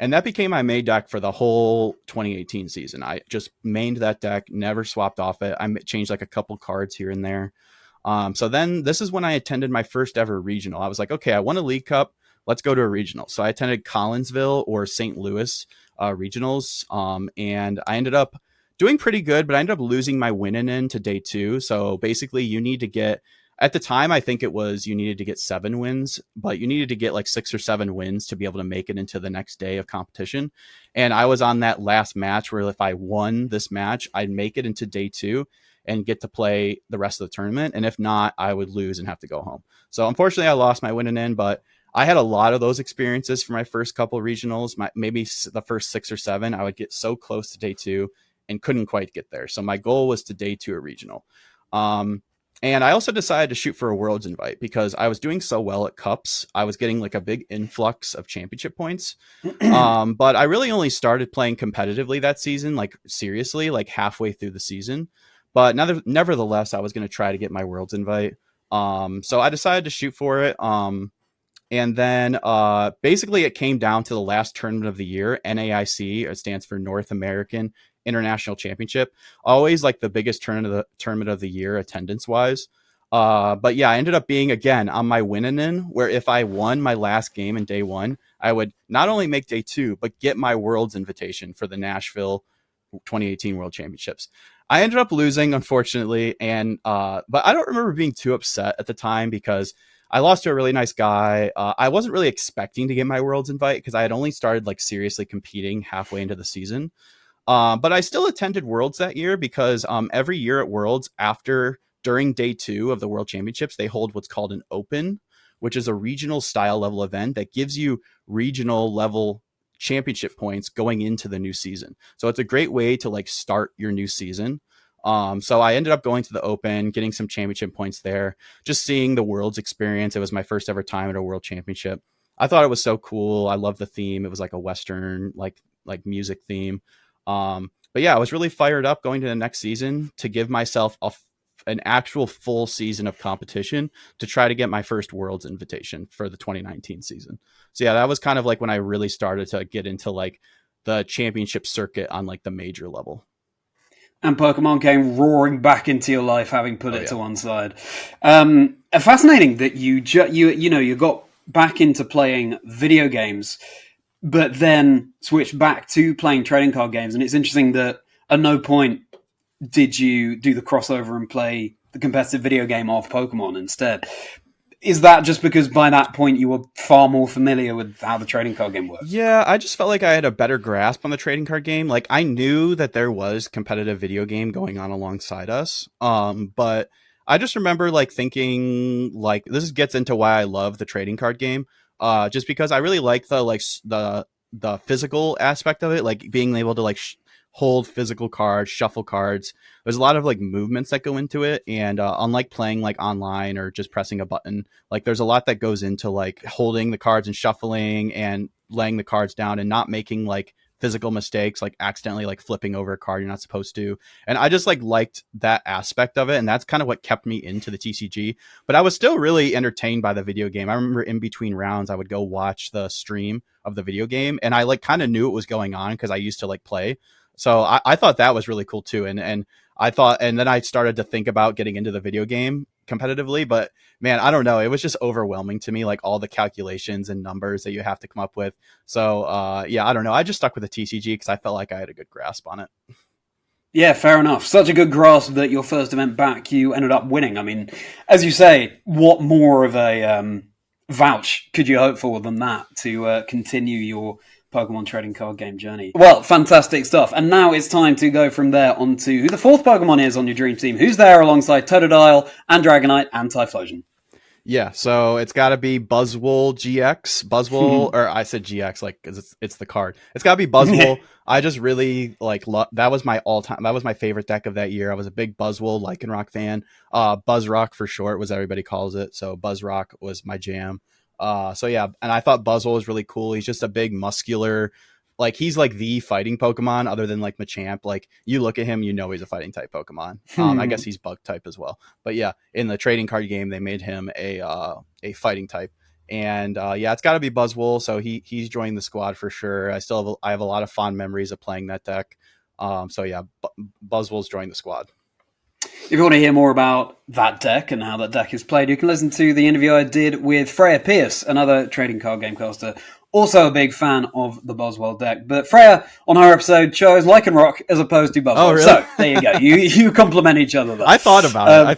And that became my main deck for the whole 2018 season. I just mained that deck, never swapped off it. I changed like a couple cards here and there. So then this is when I attended my first ever regional. I was like, okay, I won a League Cup. Let's go to a regional. So I attended Collinsville or St. Louis regionals. And I ended up doing pretty good, but I ended up losing my win-in to day 2. So basically you need to get, at the time, I think it was you needed to get 7 wins, but you needed to get like 6 or 7 wins to be able to make it into the next day of competition. And I was on that last match where if I won this match, I'd make it into day 2 and get to play the rest of the tournament. And if not, I would lose and have to go home. So unfortunately, I lost my win-in, but I had a lot of those experiences for my first couple regionals. Maybe the first 6 or 7, I would get so close to day 2 and couldn't quite get there. So my goal was to day 2 a regional. And I also decided to shoot for a Worlds invite because I was doing so well at Cups. I was getting like a big influx of championship points. But I really only started playing competitively that season, like seriously, like halfway through the season. But nevertheless, I was going to try to get my Worlds invite. So I decided to shoot for it. And then basically it came down to the last tournament of the year, NAIC, it stands for North American International Championship. Always like the biggest tournament of the year attendance wise. But yeah, I ended up being again on my win-in, where if I won my last game in day 1, I would not only make day 2, but get my Worlds invitation for the Nashville 2018 World Championships. I ended up losing, unfortunately, and but I don't remember being too upset at the time because I lost to a really nice guy. I wasn't really expecting to get my Worlds invite because I had only started like seriously competing halfway into the season. But I still attended Worlds that year because every year at Worlds, during day 2 of the World Championships, they hold what's called an Open, which is a regional style level event that gives you regional level championship points going into the new season. So it's a great way to like start your new season. So I ended up going to the Open, getting some championship points there, just seeing the Worlds experience. It was my first ever time at a World Championship. I thought it was so cool. I loved the theme. It was like a Western, like music theme. But yeah, I was really fired up going to the next season to give myself an actual full season of competition to try to get my first Worlds invitation for the 2019 season. So yeah, that was kind of like when I really started to get into like the championship circuit on like the major level. And Pokemon came roaring back into your life, having put it to one side. Fascinating that you got back into playing video games, but then switched back to playing trading card games. And it's interesting that at no point did you do the crossover and play the competitive video game of Pokemon instead. Is that just because by that point you were far more familiar with how the trading card game works? Yeah, I just felt like I had a better grasp on the trading card game. Like I knew that there was competitive video game going on alongside us. But I just remember like thinking like this gets into why I love the trading card game. Just because I really like the physical aspect of it, like being able to like hold physical cards, shuffle cards. There's a lot of like movements that go into it. And unlike playing like online or just pressing a button, like there's a lot that goes into like holding the cards and shuffling and laying the cards down and not making like physical mistakes, like accidentally like flipping over a card you're not supposed to. And I just like liked that aspect of it. And that's kind of what kept me into the TCG. But I was still really entertained by the video game. I remember in between rounds, I would go watch the stream of the video game. And I like kind of knew what was going on because I used to like play. So I thought that was really cool too. And I thought, and then I started to think about getting into the video game competitively, but man, I don't know. It was just overwhelming to me, like all the calculations and numbers that you have to come up with. So yeah, I don't know. I just stuck with the TCG because I felt like I had a good grasp on it. Yeah, fair enough. Such a good grasp that your first event back, you ended up winning. I mean, as you say, what more of a vouch could you hope for than that to continue your Pokemon trading card game journey? Well, fantastic stuff. And now it's time to go from there on to who the fourth Pokemon is on your dream team. Who's there alongside Totodile and Dragonite and Typhlosion? Yeah, so it's got to be Buzzwole GX. Buzzwole, or I said GX like because it's the card. It's got to be Buzzwole. I just really like that was my all time. That was my favorite deck of that year. I was a big Buzzwole Lycanroc fan. Buzzrock for short was everybody calls it. So Buzzrock was my jam. So yeah, and I thought Buzzwole was really cool. He's just a big muscular. Like he's like the fighting Pokemon other than like Machamp. Like you look at him, you know he's a fighting type Pokemon. I guess he's bug type as well. But yeah, in the trading card game, they made him a fighting type. And yeah, it's got to be Buzzwole. So he's joined the squad for sure. I have a lot of fond memories of playing that deck. So yeah, Buzzwole's joined the squad. If you want to hear more about that deck and how that deck is played, you can listen to the interview I did with Freya Pierce, another trading card gamecaster, also a big fan of the Buzzwole deck. But Freya, on her episode, chose Lycanroc as opposed to Buzzwole. Oh, really? So, there you go. You complement each other there. I thought about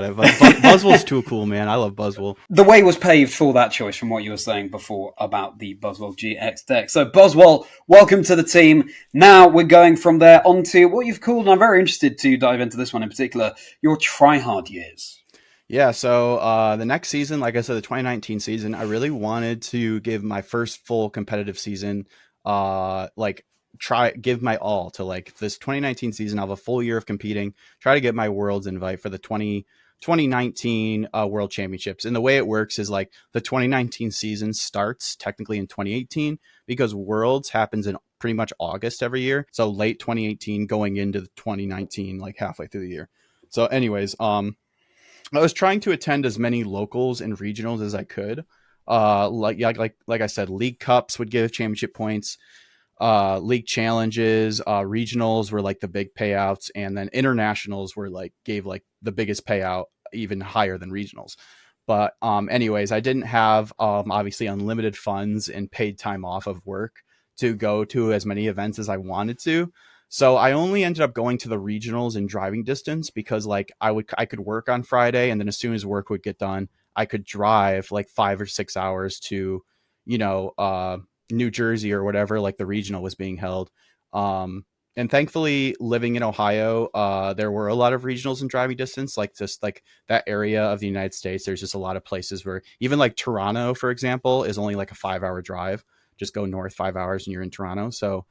it. But Buzzwole's too cool, man. I love Buzzwole. The way was paved for that choice from what you were saying before about the Buzzwole GX deck. So, Buzzwole, welcome to the team. Now we're going from there on to what you've called, and I'm very interested to dive into this one in particular, your tryhard years. Yeah, so the next season, like I said, the 2019 season, I really wanted to give my first full competitive season, give my all to like this 2019 season. I'll have a full year of competing, try to get my Worlds invite for the 2019 World Championships. And the way it works is like the 2019 season starts technically in 2018 because Worlds happens in pretty much August every year. So late 2018 going into the 2019, like halfway through the year. So anyways, I was trying to attend as many locals and regionals as I could. Like I said, league cups would give championship points. League challenges, regionals were like the big payouts, and then internationals were like gave like the biggest payout, even higher than regionals. But anyways, I didn't have obviously unlimited funds and paid time off of work to go to as many events as I wanted to. So I only ended up going to the regionals in driving distance because like I could work on Friday, and then as soon as work would get done, I could drive like 5 or 6 hours to, New Jersey or whatever, like the regional was being held. And thankfully living in Ohio, there were a lot of regionals in driving distance, like just like that area of the United States. There's just a lot of places where even like Toronto, for example, is only like a 5-hour drive. Just go north 5 hours and you're in Toronto. So,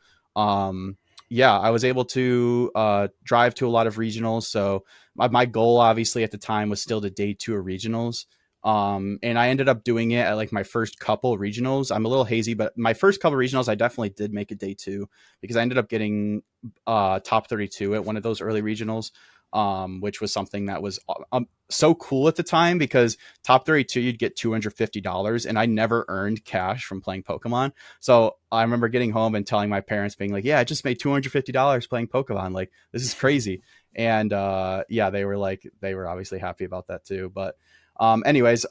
yeah, I was able to drive to a lot of regionals. So my goal, obviously, at the time was still to day 2 of regionals. And I ended up doing it at like my first couple regionals. I'm a little hazy, but my first couple regionals, I definitely did make it day 2 because I ended up getting top 32 at one of those early regionals, which was something that was so cool at the time because top 32, you'd get $250, and I never earned cash from playing Pokemon. So I remember getting home and telling my parents, being like, yeah, I just made $250 playing Pokemon. Like, this is crazy. And yeah, they were obviously happy about that too. But anyways,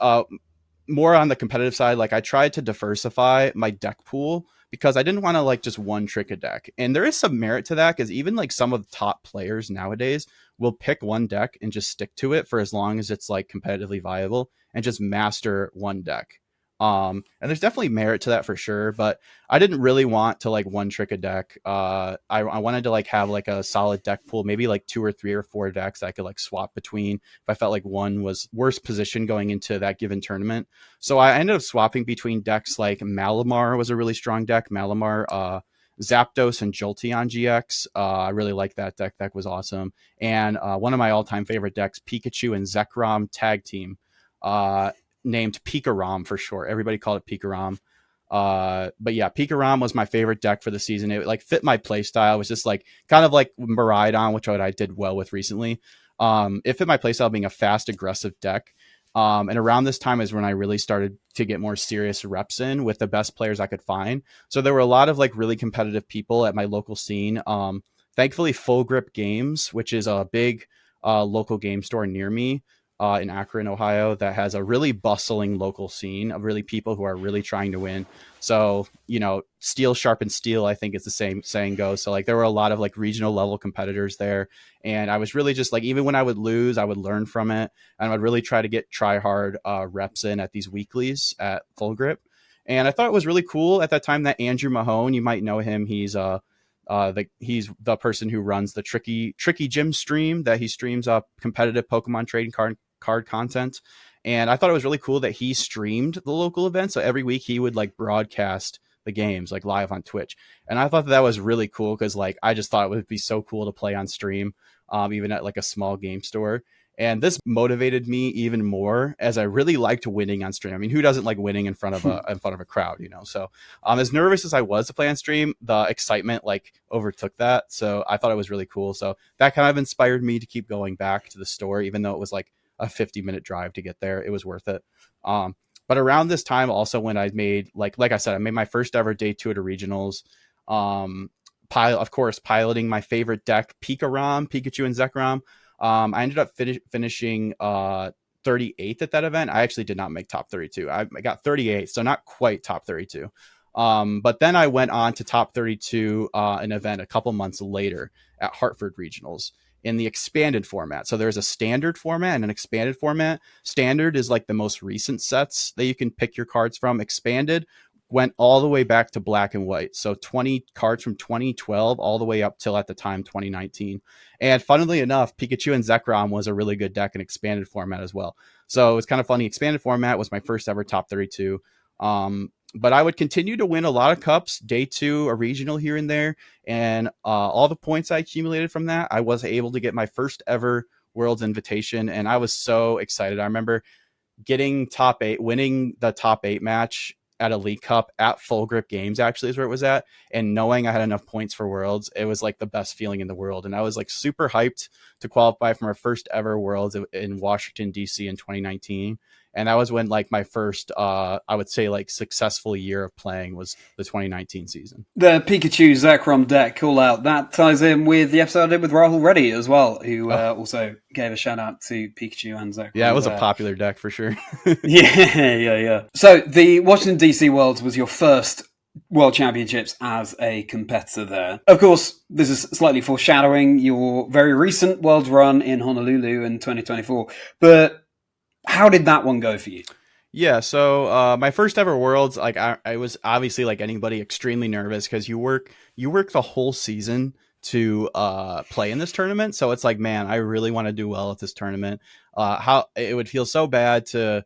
more on the competitive side, like I tried to diversify my deck pool because I didn't want to like just one trick a deck. And there is some merit to that because even like some of the top players nowadays will pick one deck and just stick to it for as long as it's like competitively viable and just master one deck. And there's definitely merit to that for sure, but I didn't really want to like one trick a deck. I wanted to like have like a solid deck pool, maybe like 2 or 3 or 4 decks that I could like swap between if I felt like one was worse position going into that given tournament. So I ended up swapping between decks like Malamar was a really strong deck. Malamar, Zapdos and Jolteon GX. I really like that deck. That was awesome. And one of my all-time favorite decks, Pikachu and Zekrom tag team. Named Pikarom for short. Everybody called it Pikarom. But yeah, Pikarom was my favorite deck for the season. It like fit my play style. It was just like kind of like Miraidon, which I did well with recently. It fit my play style being a fast, aggressive deck. And around this time is when I really started to get more serious reps in with the best players I could find. So there were a lot of like really competitive people at my local scene. Thankfully, Full Grip Games, which is a big local game store near me, in Akron, Ohio, that has a really bustling local scene of really people who are really trying to win. So, steel sharpens steel, I think it's the same saying goes. So like there were a lot of like regional level competitors there. And I was really just like, even when I would lose, I would learn from it. And I'd really try to try hard reps in at these weeklies at Full Grip. And I thought it was really cool at that time that Andrew Mahone, you might know him. He's he's the person who runs the Tricky Gym stream that he streams up competitive Pokemon trading card content. And I thought it was really cool that he streamed the local event. So every week he would like broadcast the games like live on Twitch. And I thought that was really cool because like I just thought it would be so cool to play on stream, even at like a small game store. And this motivated me even more as I really liked winning on stream. I mean, who doesn't like winning in front of a crowd, you know? So as nervous as I was to play on stream, the excitement like overtook that. So I thought it was really cool. So that kind of inspired me to keep going back to the store, even though it was like a 50-minute drive to get there. It was worth it. But around this time also when I made, like I said, I made my first ever day 2 at a regionals. Of course, piloting my favorite deck, Pikachu and Zekrom. I ended up finishing 38th at that event. I actually did not make top 32. I got 38, so not quite top 32. But then I went on to top 32 an event a couple months later at Hartford Regionals in the expanded format. So there's a standard format and an expanded format. Standard is like the most recent sets that you can pick your cards from. Expanded went all the way back to black and white. So 20 cards from 2012 all the way up till at the time 2019. And funnily enough, Pikachu and Zekrom was a really good deck in expanded format as well. So it's kind of funny. Expanded format was my first ever top 32. But I would continue to win a lot of cups, day 2, a regional here and there. And all the points I accumulated from that, I was able to get my first ever World's Invitation. And I was so excited. I remember getting top 8, winning the top 8 match at a League Cup at Full Grip Games, actually is where it was at. And knowing I had enough points for Worlds, it was like the best feeling in the world. And I was like super hyped to qualify for my first ever Worlds in Washington, D.C. in 2019. And that was when like my first, I would say like successful year of playing was the 2019 season. The Pikachu Zekrom deck call out, that ties in with the episode I did with Rahul Reddy as well, who also gave a shout out to Pikachu and Zekrom. Yeah, it was a popular deck for sure. Yeah. So the Washington DC Worlds was your first World Championships as a competitor there. Of course, this is slightly foreshadowing your very recent Worlds run in Honolulu in 2024, but how did that one go for you? Yeah, so my first ever Worlds, like I was obviously like anybody extremely nervous because you work the whole season to play in this tournament. So it's like, man, I really want to do well at this tournament. How it would feel so bad to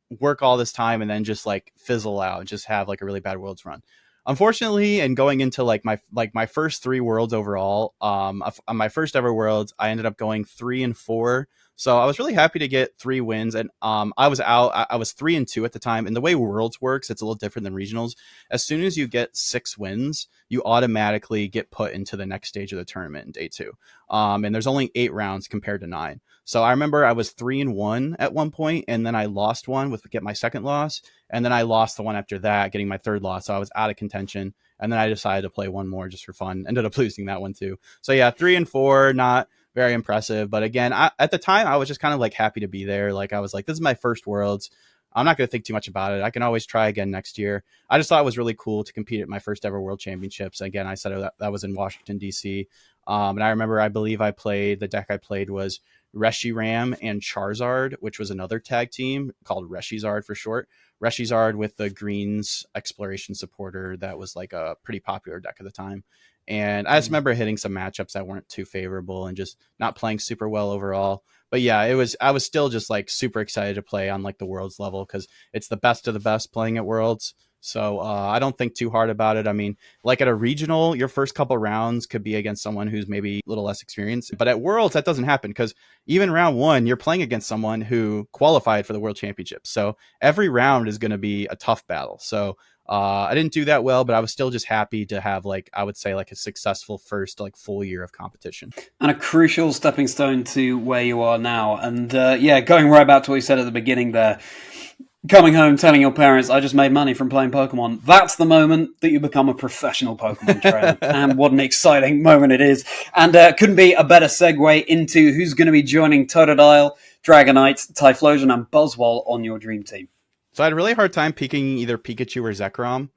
work all this time and then just like fizzle out and just have like a really bad Worlds run. Unfortunately, and going into like my first 3 Worlds overall, on my first ever Worlds, I ended up going 3-4. So I was really happy to get 3 wins, and I was 3-2 at the time. And the way Worlds works, it's a little different than regionals. As soon as you get 6 wins, you automatically get put into the next stage of the tournament in day 2. And there's only 8 rounds compared to 9. So I remember I was 3-1 at one point, and then I lost one get my second loss, and then I lost the one after that, getting my third loss. So I was out of contention, and then I decided to play one more just for fun. Ended up losing that one too. So yeah, 3-4, not very impressive. But again, at the time, I was just kind of like happy to be there. Like I was like, this is my first Worlds. I'm not going to think too much about it. I can always try again next year. I just thought it was really cool to compete at my first ever World Championships. Again, I said that was in Washington, D.C. And I remember, the deck I played was Reshiram and Charizard, which was another tag team called Reshizard for short. Reshizard with the Greens Exploration Supporter. That was like a pretty popular deck at the time. And I just remember hitting some matchups that weren't too favorable and just not playing super well overall. But yeah, I was still just like super excited to play on like the Worlds level because it's the best of the best playing at Worlds. So I don't think too hard about it. I mean, like at a regional, your first couple rounds could be against someone who's maybe a little less experienced. But at Worlds, that doesn't happen because even round 1, you're playing against someone who qualified for the World Championships. So every round is going to be a tough battle. So I didn't do that well, but I was still just happy to have like, I would say like a successful first like full year of competition. And a crucial stepping stone to where you are now. And going right back to what you said at the beginning there, coming home, telling your parents, I just made money from playing Pokemon. That's the moment that you become a professional Pokemon trainer. And what an exciting moment it is. And couldn't be a better segue into who's going to be joining Totodile, Dragonite, Typhlosion, and Buzzwole on your dream team. So I had a really hard time picking either Pikachu or Zekrom,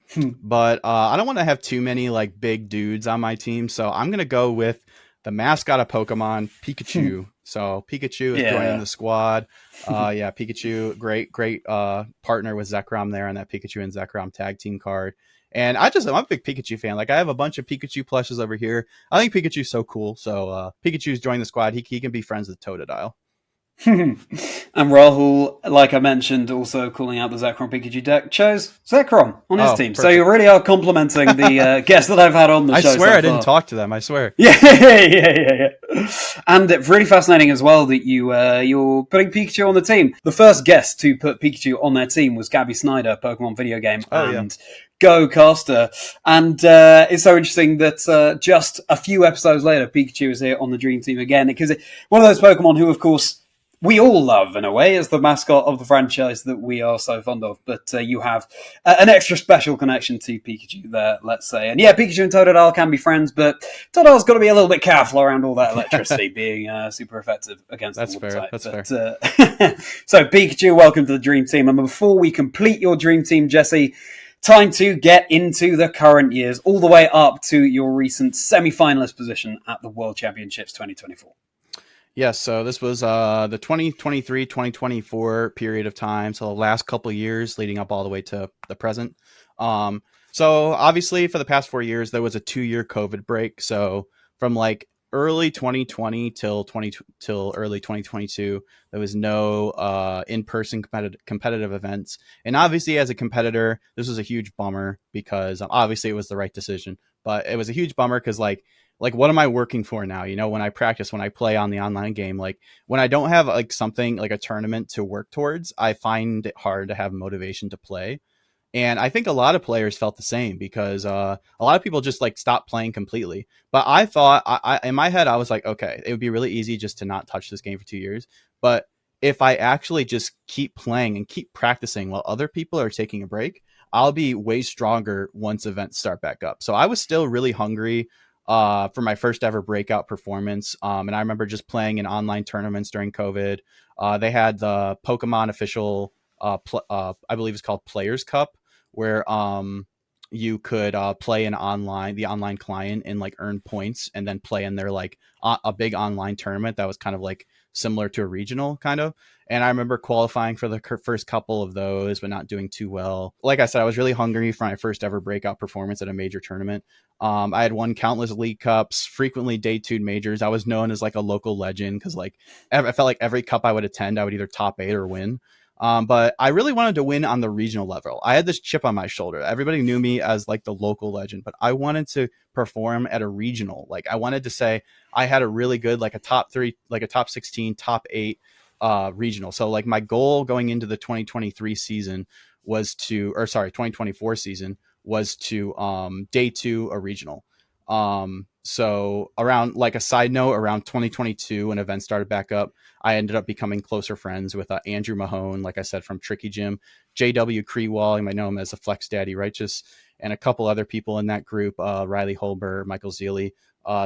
but I don't want to have too many like big dudes on my team. So I'm going to go with the mascot of Pokemon, Pikachu. So Pikachu is joining the squad. Pikachu, great partner with Zekrom there on that Pikachu and Zekrom tag team card. And I'm a big Pikachu fan. Like I have a bunch of Pikachu plushes over here. I think Pikachu's so cool. So Pikachu's joining the squad. He can be friends with Totodile. And Rahul, like I mentioned, also calling out the Zekrom Pikachu deck, chose Zekrom on his team. Perfect. So you really are complimenting the guests that I've had on the show. I swear so I didn't talk to them. I swear. Yeah. And it's really fascinating as well that you're putting Pikachu on the team. The first guest to put Pikachu on their team was Gabby Snyder, Pokemon video game, and Go Caster. And it's so interesting that just a few episodes later, Pikachu is here on the Dream Team again, because one of those Pokemon who, of course, we all love, in a way, as the mascot of the franchise that we are so fond of. But you have an extra special connection to Pikachu there, let's say. And yeah, Pikachu and Totodile can be friends, but Totodile's got to be a little bit careful around all that electricity being super effective against That's the fair. type. That's but, fair. So Pikachu, welcome to the Dream Team. And before we complete your Dream Team, Jesse, time to get into the current years, all the way up to your recent semi-finalist position at the World Championships 2024. Yes, so this was the 2023-2024 period of time, so the last couple of years leading up all the way to the present. So obviously for the past 4 years, there was a 2-year COVID break. So from like early 2020 till early 2022, there was no in-person competitive events. And obviously as a competitor, this was a huge bummer because obviously it was the right decision, but it was a huge bummer because like what am I working for now? You know, when I practice, when I play on the online game, like when I don't have like something like a tournament to work towards, I find it hard to have motivation to play. And I think a lot of players felt the same because a lot of people just like stopped playing completely. But I thought I in my head, I was like, okay, it would be really easy just to not touch this game for 2 years. But if I actually just keep playing and keep practicing while other people are taking a break, I'll be way stronger once events start back up. So I was still really hungry for my first ever breakout performance. And I remember just playing in online tournaments during COVID. They had the Pokemon official, I believe it's called Players Cup, where you could play the online client and like earn points and then play in their like a big online tournament that was kind of like similar to a regional kind of. And I remember qualifying for the first couple of those, but not doing too well. Like I said, I was really hungry for my first ever breakout performance at a major tournament. I had won countless league cups, frequently day 2 majors. I was known as like a local legend because like I felt like every cup I would attend, I would either top 8 or win. But I really wanted to win on the regional level. I had this chip on my shoulder. Everybody knew me as like the local legend, but I wanted to perform at a regional. Like I wanted to say I had a really good, like a top 3, like a top 16, top 8 regional. So like my goal going into the 2023 season was to, or sorry, 2024 season was to day 2 a regional. So around like a side note, around 2022 when events started back up, I ended up becoming closer friends with Andrew Mahone, like I said, from Tricky Jim, JW Creewall, you might know him as a Flex Daddy Righteous, and a couple other people in that group, Riley Holber, Michael Zealy.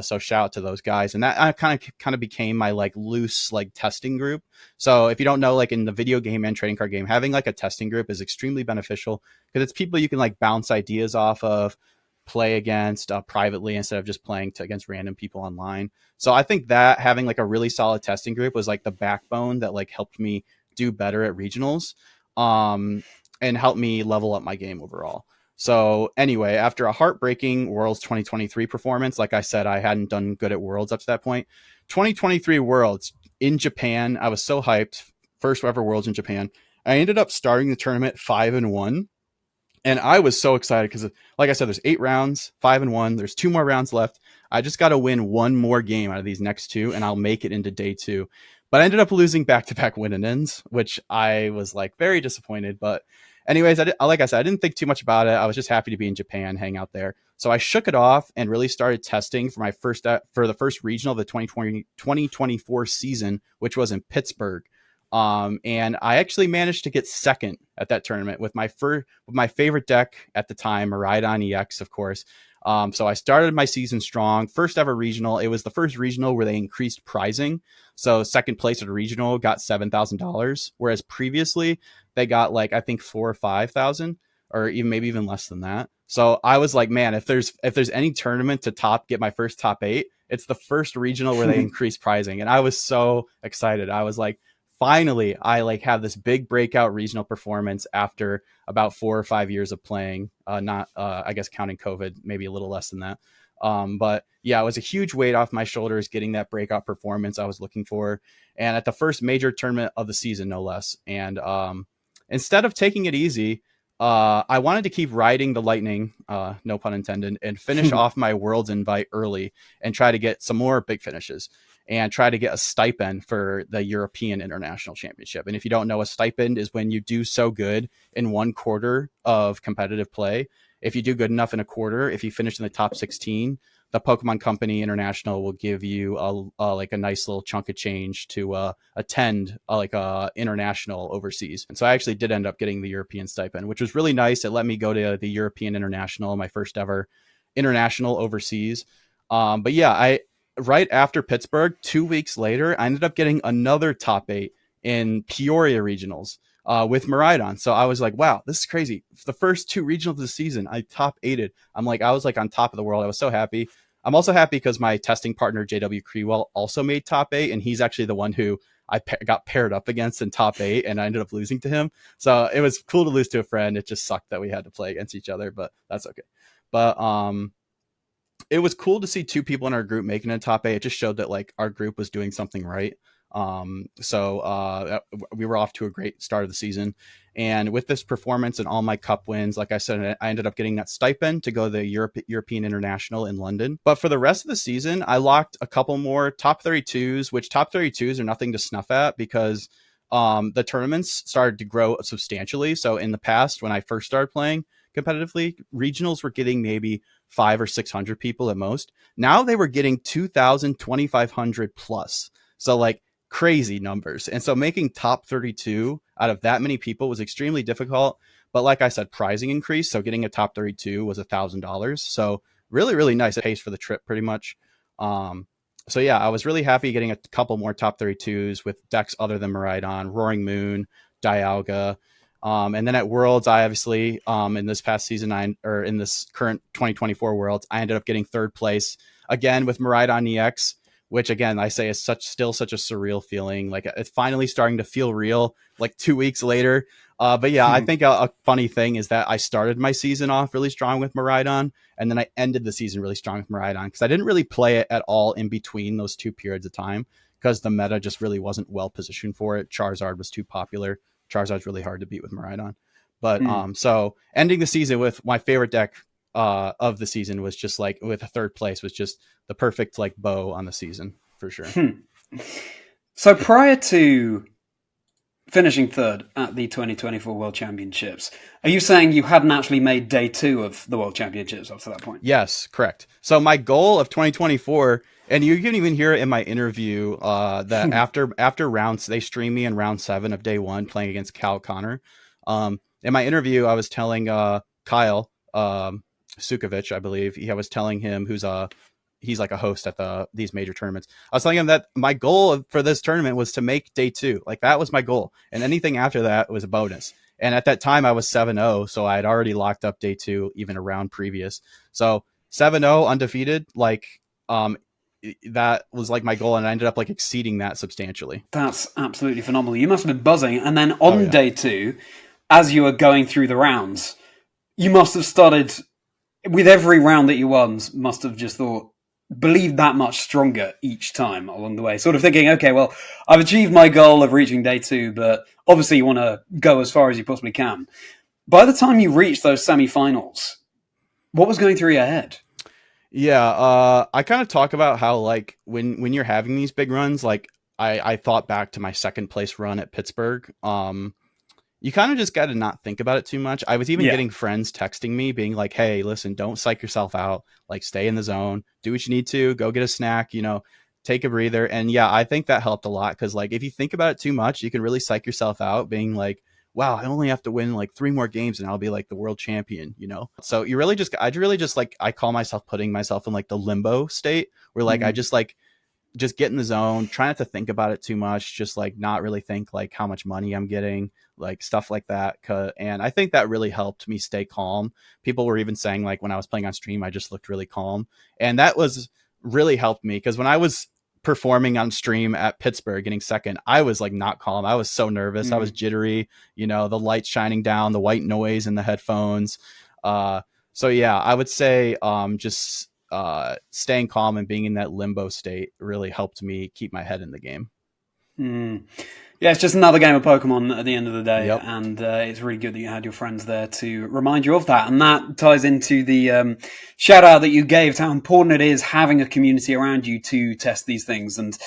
So shout out to those guys. And that kind of became my like loose like testing group. So if you don't know, like in the video game and trading card game, having like a testing group is extremely beneficial because it's people you can like bounce ideas off of, play against privately instead of just playing against random people online. So I think that having like a really solid testing group was like the backbone that like helped me do better at regionals and helped me level up my game overall. So anyway, after a heartbreaking Worlds 2023 performance, like I said, I hadn't done good at Worlds up to that point. 2023 Worlds in Japan, I was so hyped. First ever Worlds in Japan. I ended up starting the tournament 5-1. And I was so excited because, like I said, there's 8 rounds, 5-1. There's 2 more rounds left. I just got to win 1 more game out of these next 2, and I'll make it into day 2. But I ended up losing back-to-back win and ends, which I was like very disappointed. But anyways, like I said, I didn't think too much about it. I was just happy to be in Japan, hang out there. So I shook it off and really started testing for the first regional of the 2024 season, which was in Pittsburgh. And I actually managed to get second at that tournament with my favorite deck at the time, Miraidon EX, of course. So I started my season strong. First ever regional. It was the first regional where they increased pricing. So second place at a regional got $7,000, whereas previously they got like I think 4,000 or 5,000, or maybe even less than that. So I was like, man, if there's any tournament to get my first top 8, it's the first regional where they increased pricing, and I was so excited. I was like, finally, I like have this big breakout regional performance after about 4 or 5 years of playing, not I guess counting COVID, maybe a little less than that. But yeah, it was a huge weight off my shoulders getting that breakout performance I was looking for. And at the first major tournament of the season, no less. And instead of taking it easy, I wanted to keep riding the lightning, no pun intended, and finish off my Worlds invite early and try to get some more big finishes and try to get a stipend for the European International Championship. And if you don't know, a stipend is when you do so good in one quarter of competitive play. If you do good enough in a quarter, if you finish in the top 16, the Pokemon Company International will give you like a nice little chunk of change to attend like a international overseas. And so I actually did end up getting the European stipend, which was really nice. It let me go to the European International, my first ever international overseas. But yeah, right after Pittsburgh, 2 weeks later, I ended up getting another top 8 in Peoria regionals with Miraidon. So I was like, wow, this is crazy. For the first 2 regionals of the season, I top 8'd. I was like on top of the world. I was so happy. I'm also happy because my testing partner, JW Crewell, also made top 8. And he's actually the one who I got paired up against in top 8. And I ended up losing to him. So it was cool to lose to a friend. It just sucked that we had to play against each other, but that's okay. But it was cool to see 2 people in our group making a top 8. It just showed that like our group was doing something right. So we were off to a great start of the season. And with this performance and all my cup wins, like I said, I ended up getting that stipend to go to the European International in London. But for the rest of the season, I locked a couple more top 32s, which top 32s are nothing to snuff at because the tournaments started to grow substantially. So in the past, when I first started playing competitively, regionals were getting maybe 500 or 600 people at most. Now they were getting 2,000, 2,500 plus. So like crazy numbers. And so making top 32 out of that many people was extremely difficult. But like I said, prizing increased. So getting a top 32 was $1,000. So really, really nice. It pays for the trip pretty much. So yeah, I was really happy getting a couple more top 32s with decks other than Miraidon, Roaring Moon, Dialga. And then at Worlds, I obviously, in this past season, in this current 2024 Worlds, I ended up getting 3rd place again with Miraidon EX, which again, I say is still such a surreal feeling. Like it's finally starting to feel real like 2 weeks later. But yeah, I think a funny thing is that I started my season off really strong with Miraidon, and then I ended the season really strong with Miraidon because I didn't really play it at all in between those 2 periods of time because the meta just really wasn't well positioned for it. Charizard was too popular. Charizard's really hard to beat with Miraidon. But so ending the season with my favorite deck of the season was just like with a 3rd place was just the perfect like bow on the season for sure. So prior to finishing 3rd at the 2024 World Championships, are you saying you hadn't actually made day 2 of the World Championships up to that point? Yes, correct. So my goal of 2024, and you can even hear it in my interview that after rounds, they streamed me in round 7 of day 1 playing against Cal Connor. In my interview, I was telling Kyle Sukovich, I believe, I was telling him he's like a host at these major tournaments. I was telling him that my goal for this tournament was to make day 2. Like that was my goal. And anything after that was a bonus. And at that time I was 7-0. So I had already locked up day 2, even a round previous. So 7-0 undefeated, like, that was like my goal. And I ended up like exceeding that substantially. That's absolutely phenomenal. You must have been buzzing. And then on day 2, as you were going through the rounds, you must have started with every round that you won, must have just believed that much stronger each time along the way. Sort of thinking, okay, well, I've achieved my goal of reaching day 2, but obviously you want to go as far as you possibly can. By the time you reached those semi-finals, what was going through your head? Yeah, I kind of talk about how like when you're having these big runs, like I thought back to my 2nd place run at Pittsburgh. You kind of just got to not think about it too much. I was even getting friends texting me being like, hey, listen, don't psych yourself out. Like stay in the zone, do what you need to, go get a snack, take a breather. And yeah, I think that helped a lot. Because like, if you think about it too much, you can really psych yourself out being like, wow, I only have to win like 3 more games and I'll be like the world champion, So I really just like, I call myself putting myself in like the limbo state where like, I just get in the zone, try not to think about it too much, just like not really think like how much money I'm getting, like stuff like that. And I think that really helped me stay calm. People were even saying like when I was playing on stream, I just looked really calm. And that was really helped me because when I was performing on stream at Pittsburgh, getting 2nd, I was like not calm. I was so nervous. I was jittery, the lights shining down, the white noise in the headphones. So yeah, I would say just staying calm and being in that limbo state really helped me keep my head in the game. Yeah, it's just another game of Pokemon at the end of the day, Yep. and it's really good that you had your friends there to remind you of that. And that ties into the shout out that you gave to how important it is having a community around you to test these things. And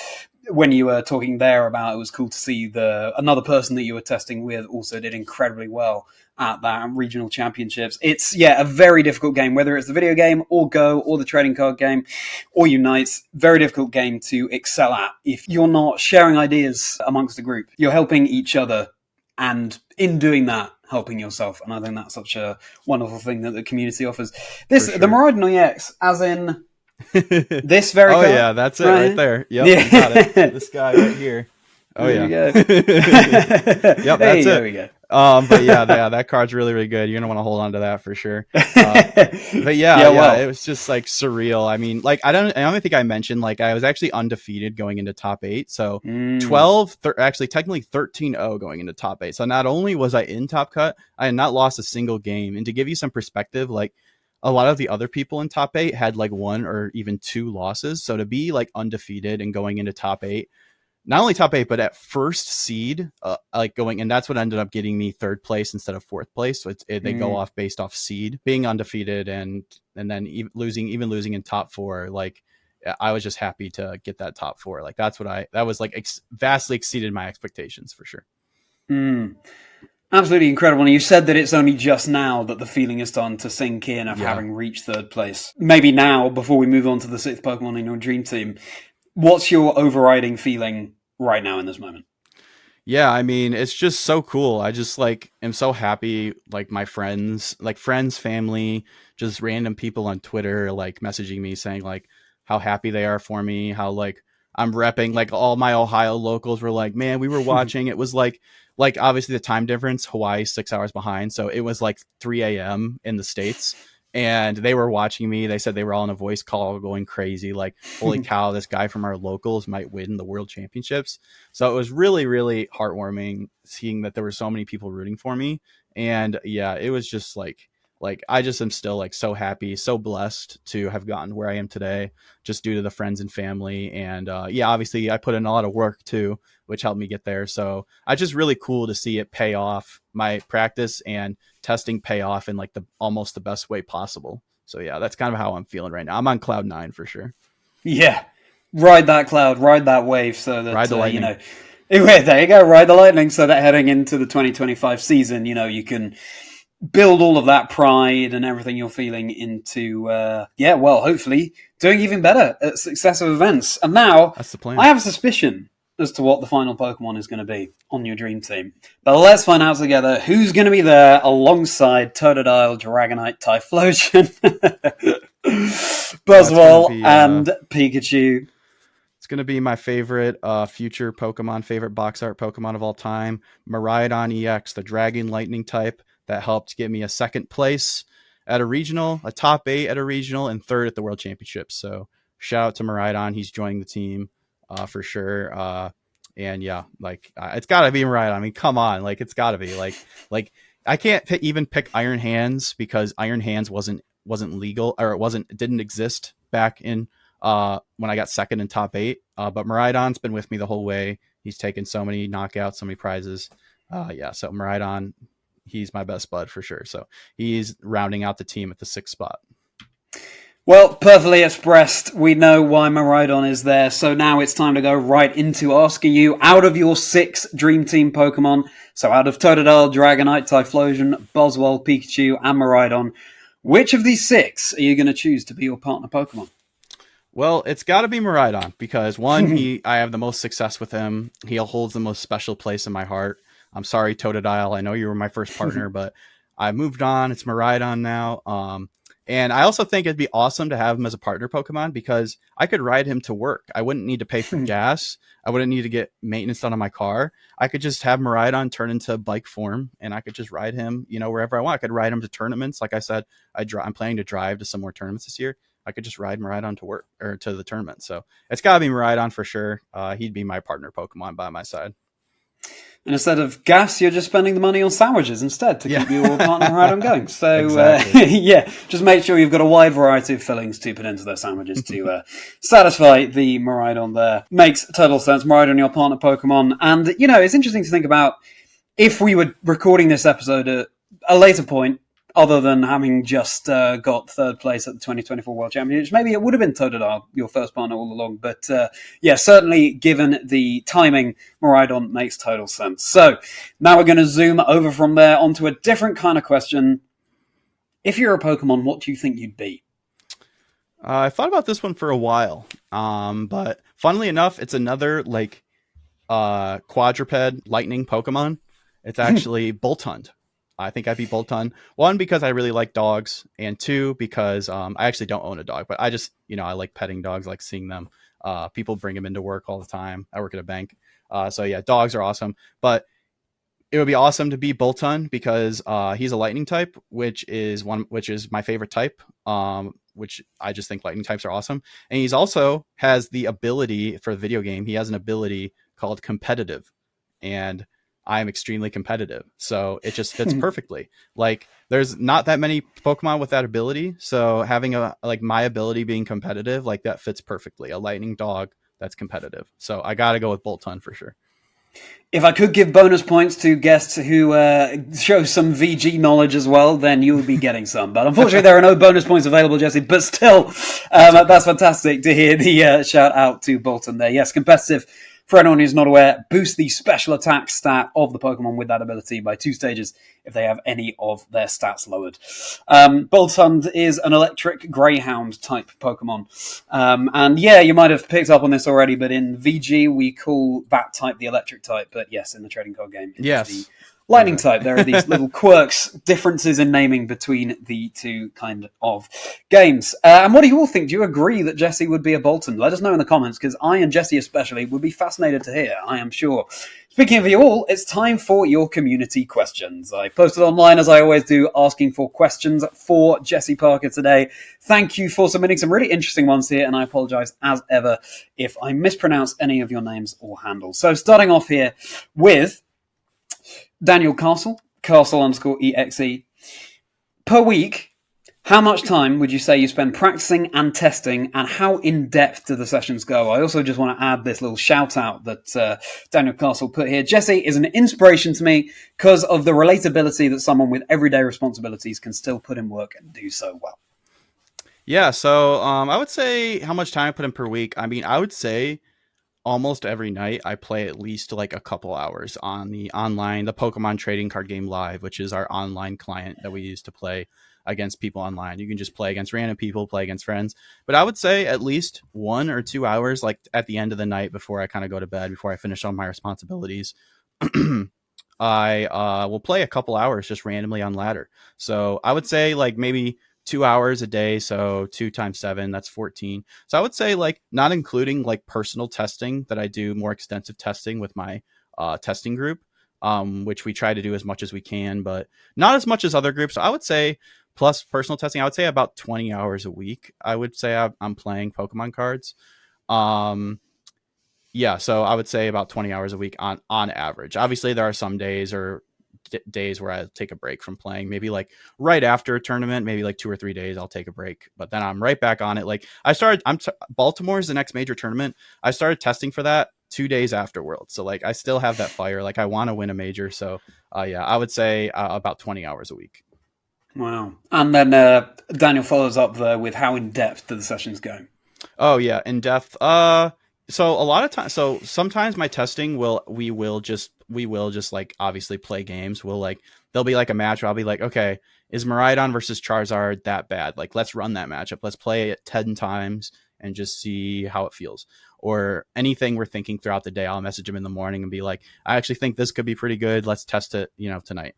when you were talking there about it was cool to see another person that you were testing with also did incredibly well at that regional championships. It's a very difficult game, whether it's the video game or Go or the trading card game or Unite. Very difficult game to excel at if you're not sharing ideas amongst the group. You're helping each other, and in doing that, helping yourself. And I think that's such a wonderful thing that the community offers. The Miraidon EX, as in this very card. Yeah, that's it right there. Yep, yeah. You got it. This guy right here. Oh, there yeah. We go. Yep, that's it. There we go. But yeah, that card's really, really good. You're gonna want to hold on to that for sure. But yeah, it was just like surreal. I mean, like I don't think I mentioned, like, I was actually undefeated going into top 8. So 13-0 going into top 8. So not only was I in top cut, I had not lost a single game. And to give you some perspective, like, a lot of the other people in top 8 had like 1 or even 2 losses. So to be like undefeated and going into top 8, not only top 8, but at first seed, like going, and that's what ended up getting me 3rd place instead of 4th place. So they go off based off seed, being undefeated, and then even losing in top 4. Like, I was just happy to get that top 4. Like, that was like vastly exceeded my expectations for sure. Absolutely incredible. And you said that it's only just now that the feeling is starting to sink in of having reached 3rd place. Maybe now, before we move on to the 6th Pokemon in your dream team, what's your overriding feeling right now in this moment? Yeah, I mean, it's just so cool. I just like am so happy. Like, my friends, family, just random people on Twitter, like, messaging me saying like how happy they are for me, how like I'm repping. Like, all my Ohio locals were like, man, we were watching. It was like obviously the time difference, Hawaii's 6 hours behind, so it was like 3 a.m. in the States. And they were watching me. They said they were all on a voice call going crazy. Like, holy cow, this guy from our locals might win the World Championships. So it was really, really heartwarming seeing that there were so many people rooting for me. And yeah, it was just like I just am still like so happy, so blessed to have gotten where I am today, just due to the friends and family. And obviously I put in a lot of work too, which helped me get there. So it's just really cool to see it pay off, my practice and testing pay off in like almost the best way possible. So yeah, that's kind of how I'm feeling right now. I'm on cloud 9 for sure. Yeah. Ride that cloud, ride that wave, so that, ride the lightning. There you go, ride the lightning, so that heading into the 2025 season, you can build all of that pride and everything you're feeling into, hopefully doing even better at successive events. And now, that's the plan. I have a suspicion as to what the final Pokemon is going to be on your dream team. But let's find out together who's going to be there alongside Totodile, Dragonite, Typhlosion, Buzzwole, and Pikachu. It's going to be my favorite future Pokemon, favorite box art Pokemon of all time, Miraidon EX, the Dragon Lightning type that helped get me a 2nd place at a regional, a top 8 at a regional, and 3rd at the World Championships. So shout out to Miraidon. He's joining the team for sure. And yeah, like it's got to be Miraidon. I mean, come on, like it's got to be like I can't even pick Iron Hands because Iron Hands wasn't legal, or it didn't exist back in when I got 2nd in top 8. But Miraidon's been with me the whole way. He's taken so many knockouts, so many prizes. So Miraidon, he's my best bud for sure. So he's rounding out the team at the 6th spot. Well, perfectly expressed. We know why Miraidon is there. So now it's time to go right into asking you, out of your 6 Dream Team Pokemon, so out of Totodile, Dragonite, Typhlosion, Buzzwole, Pikachu, and Miraidon, which of these 6 are you going to choose to be your partner Pokemon? Well, it's got to be Miraidon because, one, I have the most success with him. He holds the most special place in my heart. I'm sorry, Totodile. I know you were my first partner, but I moved on. It's Miraidon now. And I also think it'd be awesome to have him as a partner Pokemon because I could ride him to work. I wouldn't need to pay for gas. I wouldn't need to get maintenance done on my car. I could just have Miraidon turn into bike form, and I could just ride him, wherever I want. I could ride him to tournaments. Like I said, I'm planning to drive to some more tournaments this year. I could just ride Miraidon to work or to the tournament. So it's got to be Miraidon for sure. He'd be my partner Pokemon by my side. And instead of gas, you're just spending the money on sandwiches instead to keep your partner Miraidon going. So, Exactly. yeah, just make sure you've got a wide variety of fillings to put into those sandwiches to satisfy the Miraidon there. Makes total sense. Miraidon, your partner Pokemon. And, it's interesting to think about if we were recording this episode at a later point, other than having just got third place at the 2024 World Championships. Maybe it would have been Totodile, your first partner all along. But certainly given the timing, Miraidon makes total sense. So now we're going to zoom over from there onto a different kind of question. If you're a Pokemon, what do you think you'd be? I thought about this one for a while, but funnily enough, it's another quadruped lightning Pokemon. It's actually Boltund. I think I'd be Boltund. One, because I really like dogs, and two, because I actually don't own a dog, but I just, I like petting dogs, I like seeing them. People bring them into work all the time. I work at a bank. So yeah, dogs are awesome. But it would be awesome to be Boltund because he's a lightning type, which is my favorite type. Which I just think lightning types are awesome. And he's also has the ability for the video game. He has an ability called competitive, and I'm extremely competitive, so it just fits perfectly. Like, there's not that many Pokemon with that ability, so having my ability being competitive, like, that fits perfectly. A lightning dog that's competitive. So I gotta go with Boltund for sure. If I could give bonus points to guests who show some VG knowledge as well, then you would be getting some. But unfortunately, there are no bonus points available, Jesse. But still, that's fantastic to hear the shout out to Boltund there. Yes, competitive. For anyone who's not aware, boost the special attack stat of the Pokemon with that ability by 2 stages if they have any of their stats lowered. Boltund is an electric greyhound type Pokemon. And yeah, you might have picked up on this already, but in VG we call that type the electric type. But yes, in the trading card game, it's the lightning type. There are these little quirks, differences in naming between the two kind of games. And what do you all think? Do you agree that Jesse would be a Boltund? Let us know in the comments, because I and Jesse especially would be fascinated to hear, I am sure. Speaking of you all, it's time for your community questions. I posted online, as I always do, asking for questions for Jesse Parker today. Thank you for submitting some really interesting ones here, and I apologize as ever if I mispronounce any of your names or handles. So starting off here with Daniel Castle _EXE. Per week, how much time would you say you spend practicing and testing, and how in-depth do the sessions go? I also just want to add this little shout-out that Daniel Castle put here. Jesse is an inspiration to me because of the relatability that someone with everyday responsibilities can still put in work and do so well. Yeah, so I would say how much time I put in per week. I mean, I would say almost every night I play at least a couple hours on the Pokemon trading card game Live, which is our online client that we use to play against people online. You can just play against random people, play against friends. But I would say at least 1 or 2 hours, like at the end of the night before I kind of go to bed, before I finish all my responsibilities, I will play a couple hours just randomly on ladder. So I would say maybe 2 hours a day, so 2 times 7, that's 14. So I would say not including personal testing, that I do more extensive testing with my testing group, which we try to do as much as we can, but not as much as other groups. So I would say, plus personal testing, I would say about 20 hours a week. I would say I'm playing Pokemon cards. Yeah, so I would say about 20 hours a week on average. Obviously, there are some days or days where I take a break from playing, maybe right after a tournament, maybe 2 or 3 days I'll take a break, but then I'm right back on it. Baltimore is the next major tournament. I started testing for that 2 days after World, so I still have that fire. I want to win a major. So yeah, I would say about 20 hours a week. Wow. And then Daniel follows up there with how in depth do the sessions go? Oh yeah, in depth. So a lot of times, so sometimes my testing we will just obviously play games. There'll be a match where I'll be okay, is Miraidon versus Charizard that bad? Let's run that matchup. Let's play it 10 times and just see how it feels. Or anything we're thinking throughout the day, I'll message him in the morning and be I actually think this could be pretty good. Let's test it, tonight.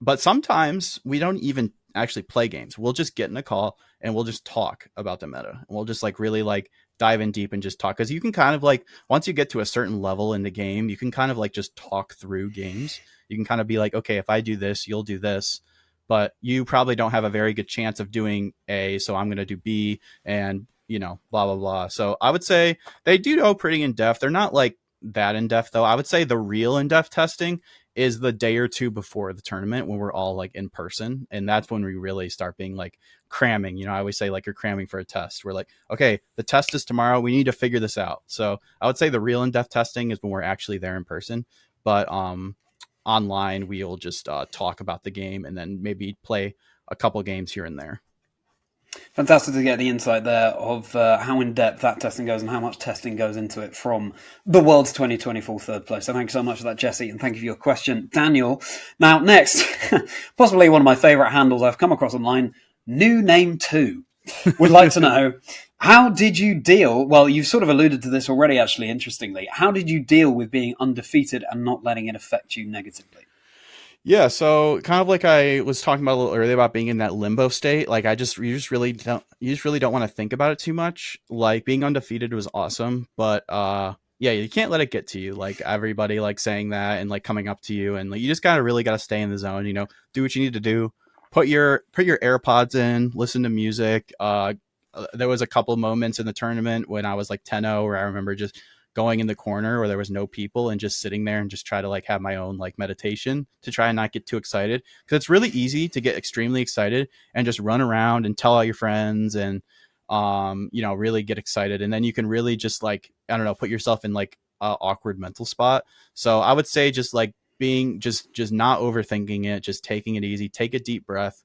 But sometimes we don't even actually play games. We'll just get in a call and we'll just talk about the meta. And we'll just really dive in deep and just talk. Because you can kind of once you get to a certain level in the game, you can kind of just talk through games. You can kind of be okay, if I do this, you'll do this. But you probably don't have a very good chance of doing A, so I'm going to do B, and blah, blah, blah. So I would say they do go pretty in depth. They're not that in depth though. I would say the real in depth testing is the day or two before the tournament when we're all like in person, and that's when we really start being like cramming. I always say like you're cramming for a test. We're like, okay, the test is tomorrow. We need to figure this out. So I would say the real in depth testing is when we're actually there in person, but online we'll just talk about the game and then maybe play a couple games here and there. Fantastic to get the insight there of how in-depth that testing goes and how much testing goes into it from the World's 2024 third place. So thank you so much for that, Jesse, and thank you for your question, Daniel. Now, next, possibly one of my favourite handles I've come across online, New Name 2, would like to know, how did you deal, well, you've sort of alluded to this already, actually, interestingly, how did you deal with being undefeated and not letting it affect you negatively? Yeah, so kind of like I was talking about a little earlier about being in that limbo state, like you just really don't want to think about it too much. Like being undefeated was awesome, but yeah, you can't let it get to you. Like everybody like saying that and like coming up to you, and like you just really gotta stay in the zone. Do what you need to do. Put your AirPods in, listen to music. There was a couple moments in the tournament when I was like 10-0 where I remember just going in the corner where there was no people and just sitting there and just try to like have my own like meditation to try and not get too excited, because it's really easy to get extremely excited and just run around and tell all your friends and really get excited, and then you can really just like, I don't know, put yourself in like a awkward mental spot. So I would say just like being just not overthinking it, just taking it easy, take a deep breath,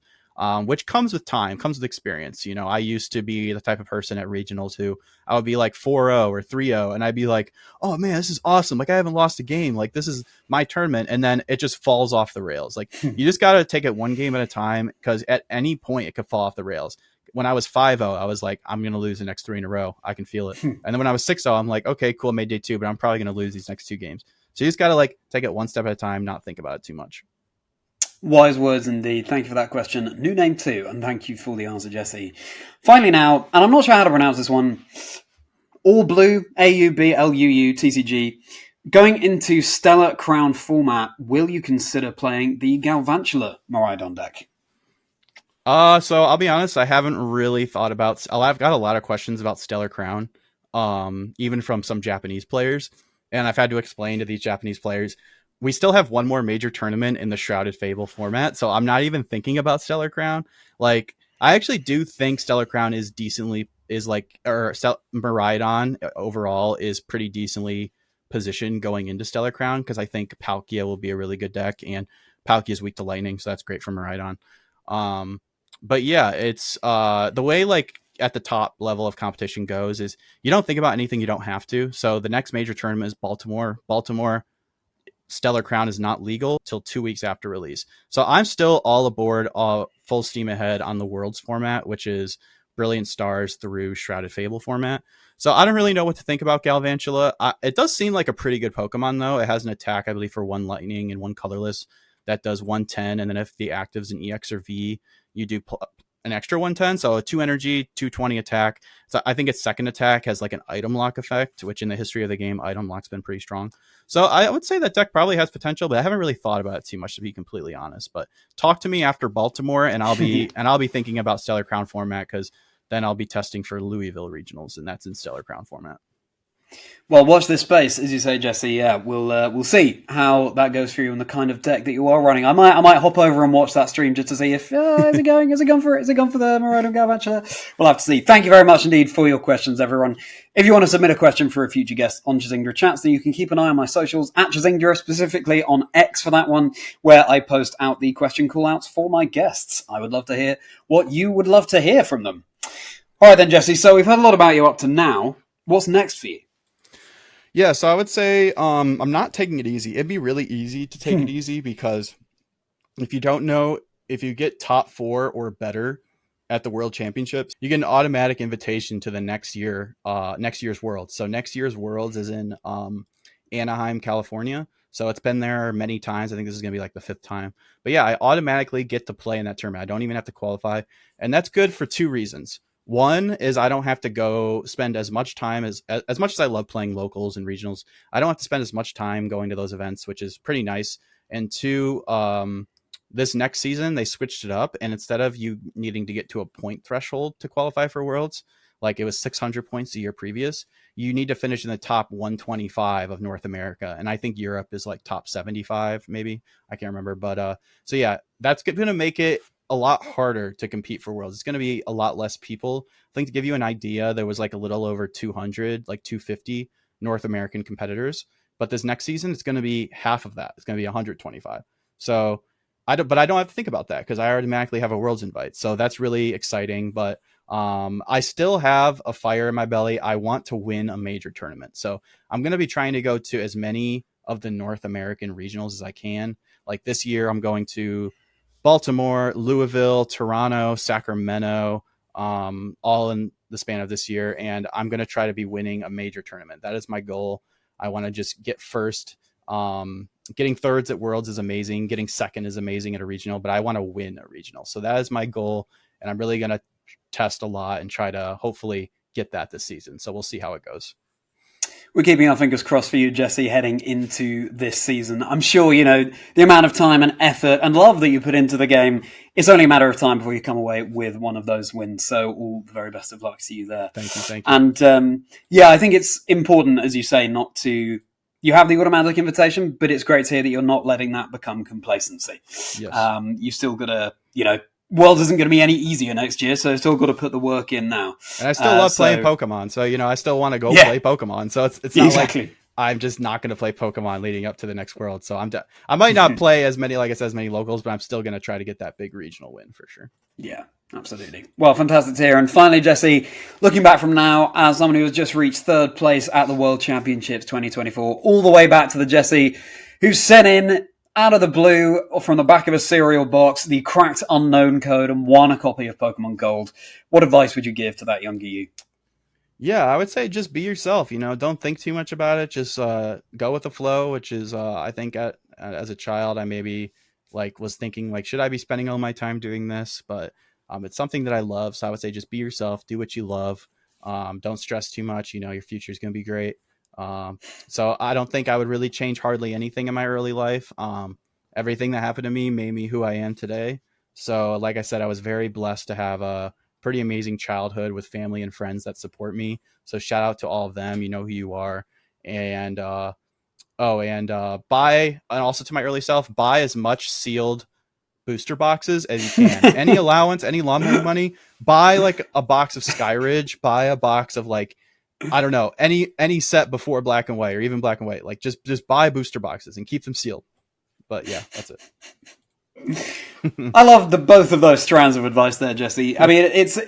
which comes with time, comes with experience. I used to be the type of person at regionals who I would be like 4-0 or 3-0, and I'd be like, oh man, this is awesome. Like I haven't lost a game. Like this is my tournament. And then it just falls off the rails. Like you just got to take it one game at a time, because at any point it could fall off the rails. When I was 5-0, I was like, I'm going to lose the next 3 in a row. I can feel it. And then when I was 6-0, I'm like, okay, cool. I made day 2, but I'm probably going to lose these next 2 games. So you just got to like take it one step at a time, not think about it too much. Wise words indeed. Thank you for that question. New Name 2, and thank you for the answer, Jesse. Finally now, and I'm not sure how to pronounce this one, All Blue, AUBLUU, TCG. Going into Stellar Crown format, will you consider playing the Galvantula Miraidon deck? So I'll be honest, I haven't really thought about. I've got a lot of questions about Stellar Crown, even from some Japanese players, and I've had to explain to these Japanese players, we still have one more major tournament in the Shrouded Fable format, so I'm not even thinking about Stellar Crown. Like, I actually do think Stellar Crown is Miraidon overall is pretty decently positioned going into Stellar Crown, because I think Palkia will be a really good deck, and Palkia is weak to lightning, so that's great for Miraidon. But yeah, it's the way like at the top level of competition goes is you don't think about anything you don't have to. So the next major tournament is Baltimore. Stellar Crown is not legal till 2 weeks after release. So I'm still all aboard, full steam ahead on the Worlds format, which is Brilliant Stars through Shrouded Fable format. So I don't really know what to think about Galvantula. It does seem like a pretty good Pokemon, though. It has an attack, I believe, for 1 lightning and 1 colorless that does 110. And then if the active's an EX or V, you do an extra 110. So a 2 energy, 220 attack. So I think its second attack has like an item lock effect, which in the history of the game, item lock's been pretty strong. So I would say that deck probably has potential, but I haven't really thought about it too much, to be completely honest. But talk to me after Baltimore, and I'll be thinking about Stellar Crown format, because then I'll be testing for Louisville regionals, and that's in Stellar Crown format. Well, watch this space, as you say, Jesse. Yeah, we'll see how that goes for you and the kind of deck that you are running. I might hop over and watch that stream just to see if is it gone for it? Is it gone for the Miraidon Galvantula? We'll have to see. Thank you very much indeed for your questions, everyone. If you want to submit a question for a future guest on Chazingdra Chats, then you can keep an eye on my socials at Chazingdra, specifically on X for that one, where I post out the question call-outs for my guests. I would love to hear what you would love to hear from them. All right then, Jesse. So we've heard a lot about you up to now. What's next for you? Yeah, so I would say I'm not taking it easy. It'd be really easy to take it easy, because if you don't know, if you get top 4 or better at the World Championships, you get an automatic invitation to the next year's Worlds. So next year's Worlds is in Anaheim, California. So it's been there many times. I think this is going to be like the 5th time. But yeah, I automatically get to play in that tournament. I don't even have to qualify. And that's good for 2 reasons. One is I don't have to go spend as much time as much as I love playing locals and regionals. I don't have to spend as much time going to those events, which is pretty nice. And 2, this next season, they switched it up. And instead of you needing to get to a point threshold to qualify for Worlds, like it was 600 points the year previous, you need to finish in the top 125 of North America. And I think Europe is like top 75, maybe. I can't remember. But so yeah, that's going to make it a lot harder to compete for Worlds. It's going to be a lot less people. I think to give you an idea, there was like a little over 200, like 250 North American competitors. But this next season, it's going to be half of that. It's going to be 125. So I don't have to think about that because I automatically have a Worlds invite. So that's really exciting. But I still have a fire in my belly. I want to win a major tournament. So I'm going to be trying to go to as many of the North American regionals as I can. Like this year, I'm going to Baltimore, Louisville, Toronto, Sacramento, all in the span of this year. And I'm going to try to be winning a major tournament. That is my goal. I want to just get first. Getting thirds at Worlds is amazing. Getting second is amazing at a regional, but I want to win a regional. So that is my goal. And I'm really going to test a lot and try to hopefully get that this season. So we'll see how it goes. We're keeping our fingers crossed for you, Jesse, heading into this season. I'm sure, the amount of time and effort and love that you put into the game, it's only a matter of time before you come away with one of those wins. So all the very best of luck to you there. Thank you. And I think it's important, as you say, not to... You have the automatic invitation, but it's great to hear that you're not letting that become complacency. Yes. You've still got to, World isn't going to be any easier next year, so still got to put the work in now. And I still love playing Pokemon, so I still want to go play Pokemon. So it's not like I'm just not going to play Pokemon leading up to the next World. So I might not play as many locals, but I'm still going to try to get that big regional win for sure. Yeah, absolutely. Well, fantastic to hear. And finally, Jesse, looking back from now as someone who has just reached third place at the World Championships 2024, all the way back to the Jesse who sent in out of the blue, or from the back of a cereal box, the cracked Unown code and won a copy of Pokémon Gold. What advice would you give to that younger you? Yeah, I would say just be yourself. Don't think too much about it. Just go with the flow, which is, I think, as a child, I maybe was thinking should I be spending all my time doing this? But it's something that I love. So I would say just be yourself, do what you love. Don't stress too much. Your future is going to be great. So I don't think I would really change hardly anything in my early life. Everything that happened to me made me who I am today. So like I said, I was very blessed to have a pretty amazing childhood with family and friends that support me. So shout out to all of them. You know who you are. And, buy, and also to my early self, buy as much sealed booster boxes as you can. Any allowance, any lawnmower money, buy a box of Skyridge, buy a box of I don't know, any set before Black and White or even Black and White. Just buy booster boxes and keep them sealed. But yeah, that's it. I love both of those strands of advice there, Jesse. I mean, it's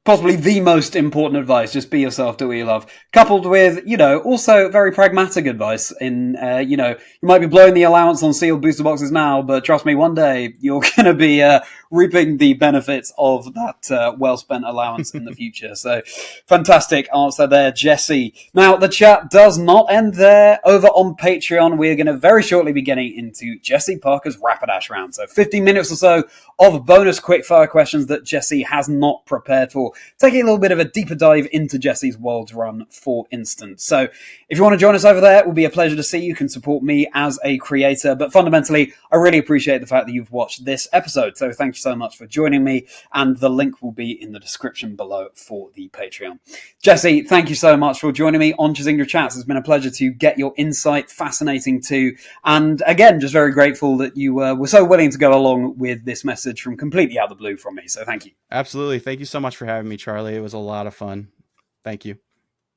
possibly the most important advice. Just be yourself, do what you love. Coupled with, also very pragmatic advice in, you might be blowing the allowance on sealed booster boxes now, but trust me, one day you're going to be reaping the benefits of that well-spent allowance in the future. So fantastic answer there, Jesse. Now, the chat does not end there. Over on Patreon, we're going to very shortly be getting into Jesse Parker's Rapidash round. So 15 minutes or so of bonus quickfire questions that Jesse has not prepared for, taking a little bit of a deeper dive into Jesse's Worlds run, for instance. So if you want to join us over there, it will be a pleasure to see you. You can support me as a creator, but fundamentally, I really appreciate the fact that you've watched this episode. So thank you so much for joining me, and the link will be in the description below for the Patreon. Jesse, thank you so much for joining me on Chazingdra Chats. It's been a pleasure to get your insight, fascinating too, and again, just very grateful that you were so willing to go along with this message from completely out of the blue from me. So thank you. Absolutely. Thank you so much for having me, Charlie. It was a lot of fun. Thank you.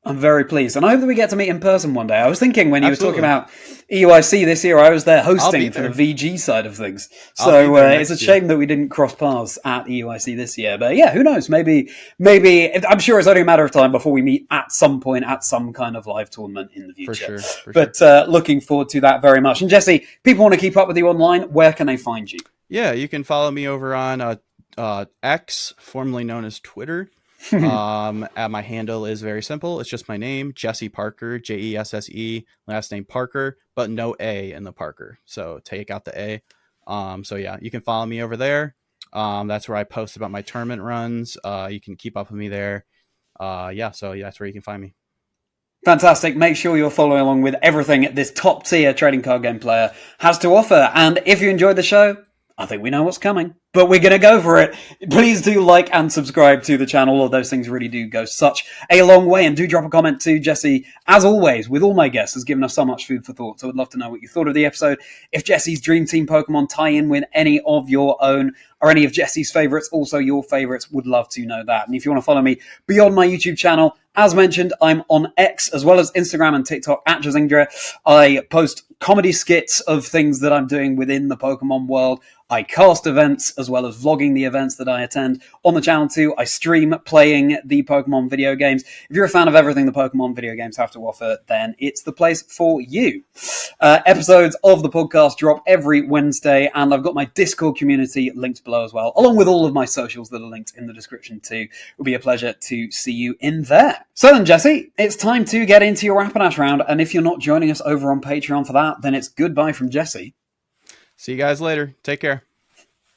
I'm very pleased, and I hope that we get to meet in person one day. I was thinking when you were talking about EUIC this year, I was there hosting for the VG side of things. So it's a shame that we didn't cross paths at EUIC this year. But yeah, who knows? Maybe I'm sure it's only a matter of time before we meet at some point at some kind of live tournament in the future. For sure. Looking forward to that very much. And Jesse, people want to keep up with you online. Where can they find you? Yeah, you can follow me over on X, formerly known as Twitter. My handle is very simple. It's just my name, Jesse Parker, Jesse, last name Parker, but no A in the Parker. So take out the A. So yeah, you can follow me over there. That's where I post about my tournament runs. You can keep up with me there. So yeah, that's where you can find me. Fantastic. Make sure you're following along with everything this top tier trading card game player has to offer. And if you enjoyed the show, I think we know what's coming. but we're going to go for it. Please do like and subscribe to the channel. All those things really do go such a long way. And do drop a comment too. Jesse, as always, with all my guests, has given us so much food for thought. So I'd love to know what you thought of the episode. If Jesse's Dream Team Pokemon tie in with any of your own or any of Jesse's favorites, also your favorites, would love to know that. And if you want to follow me beyond my YouTube channel, as mentioned, I'm on X as well as Instagram and TikTok at Chazingdra. I post comedy skits of things that I'm doing within the Pokemon world. I cast events as well as vlogging the events that I attend on the channel too. I stream playing the Pokemon video games. If you're a fan of everything the Pokemon video games have to offer, then it's the place for you. Episodes of the podcast drop every Wednesday, and I've got my Discord community linked below as well, along with all of my socials that are linked in the description too. It will be a pleasure to see you in there. So then, Jesse, it's time to get into your Rapidash round, and if you're not joining us over on Patreon for that, then it's goodbye from Jesse. See you guys later. Take care.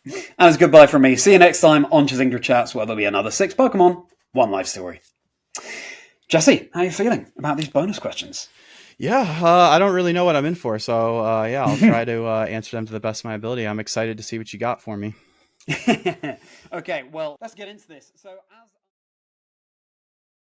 And it's goodbye from me. See you next time on Chazingdra Chats, where there'll be another 6 Pokemon, 1 life story. Jesse, how are you feeling about these bonus questions? Yeah, I don't really know what I'm in for, so yeah, I'll try to answer them to the best of my ability. I'm excited to see what you got for me. Okay, well, let's get into this. So, as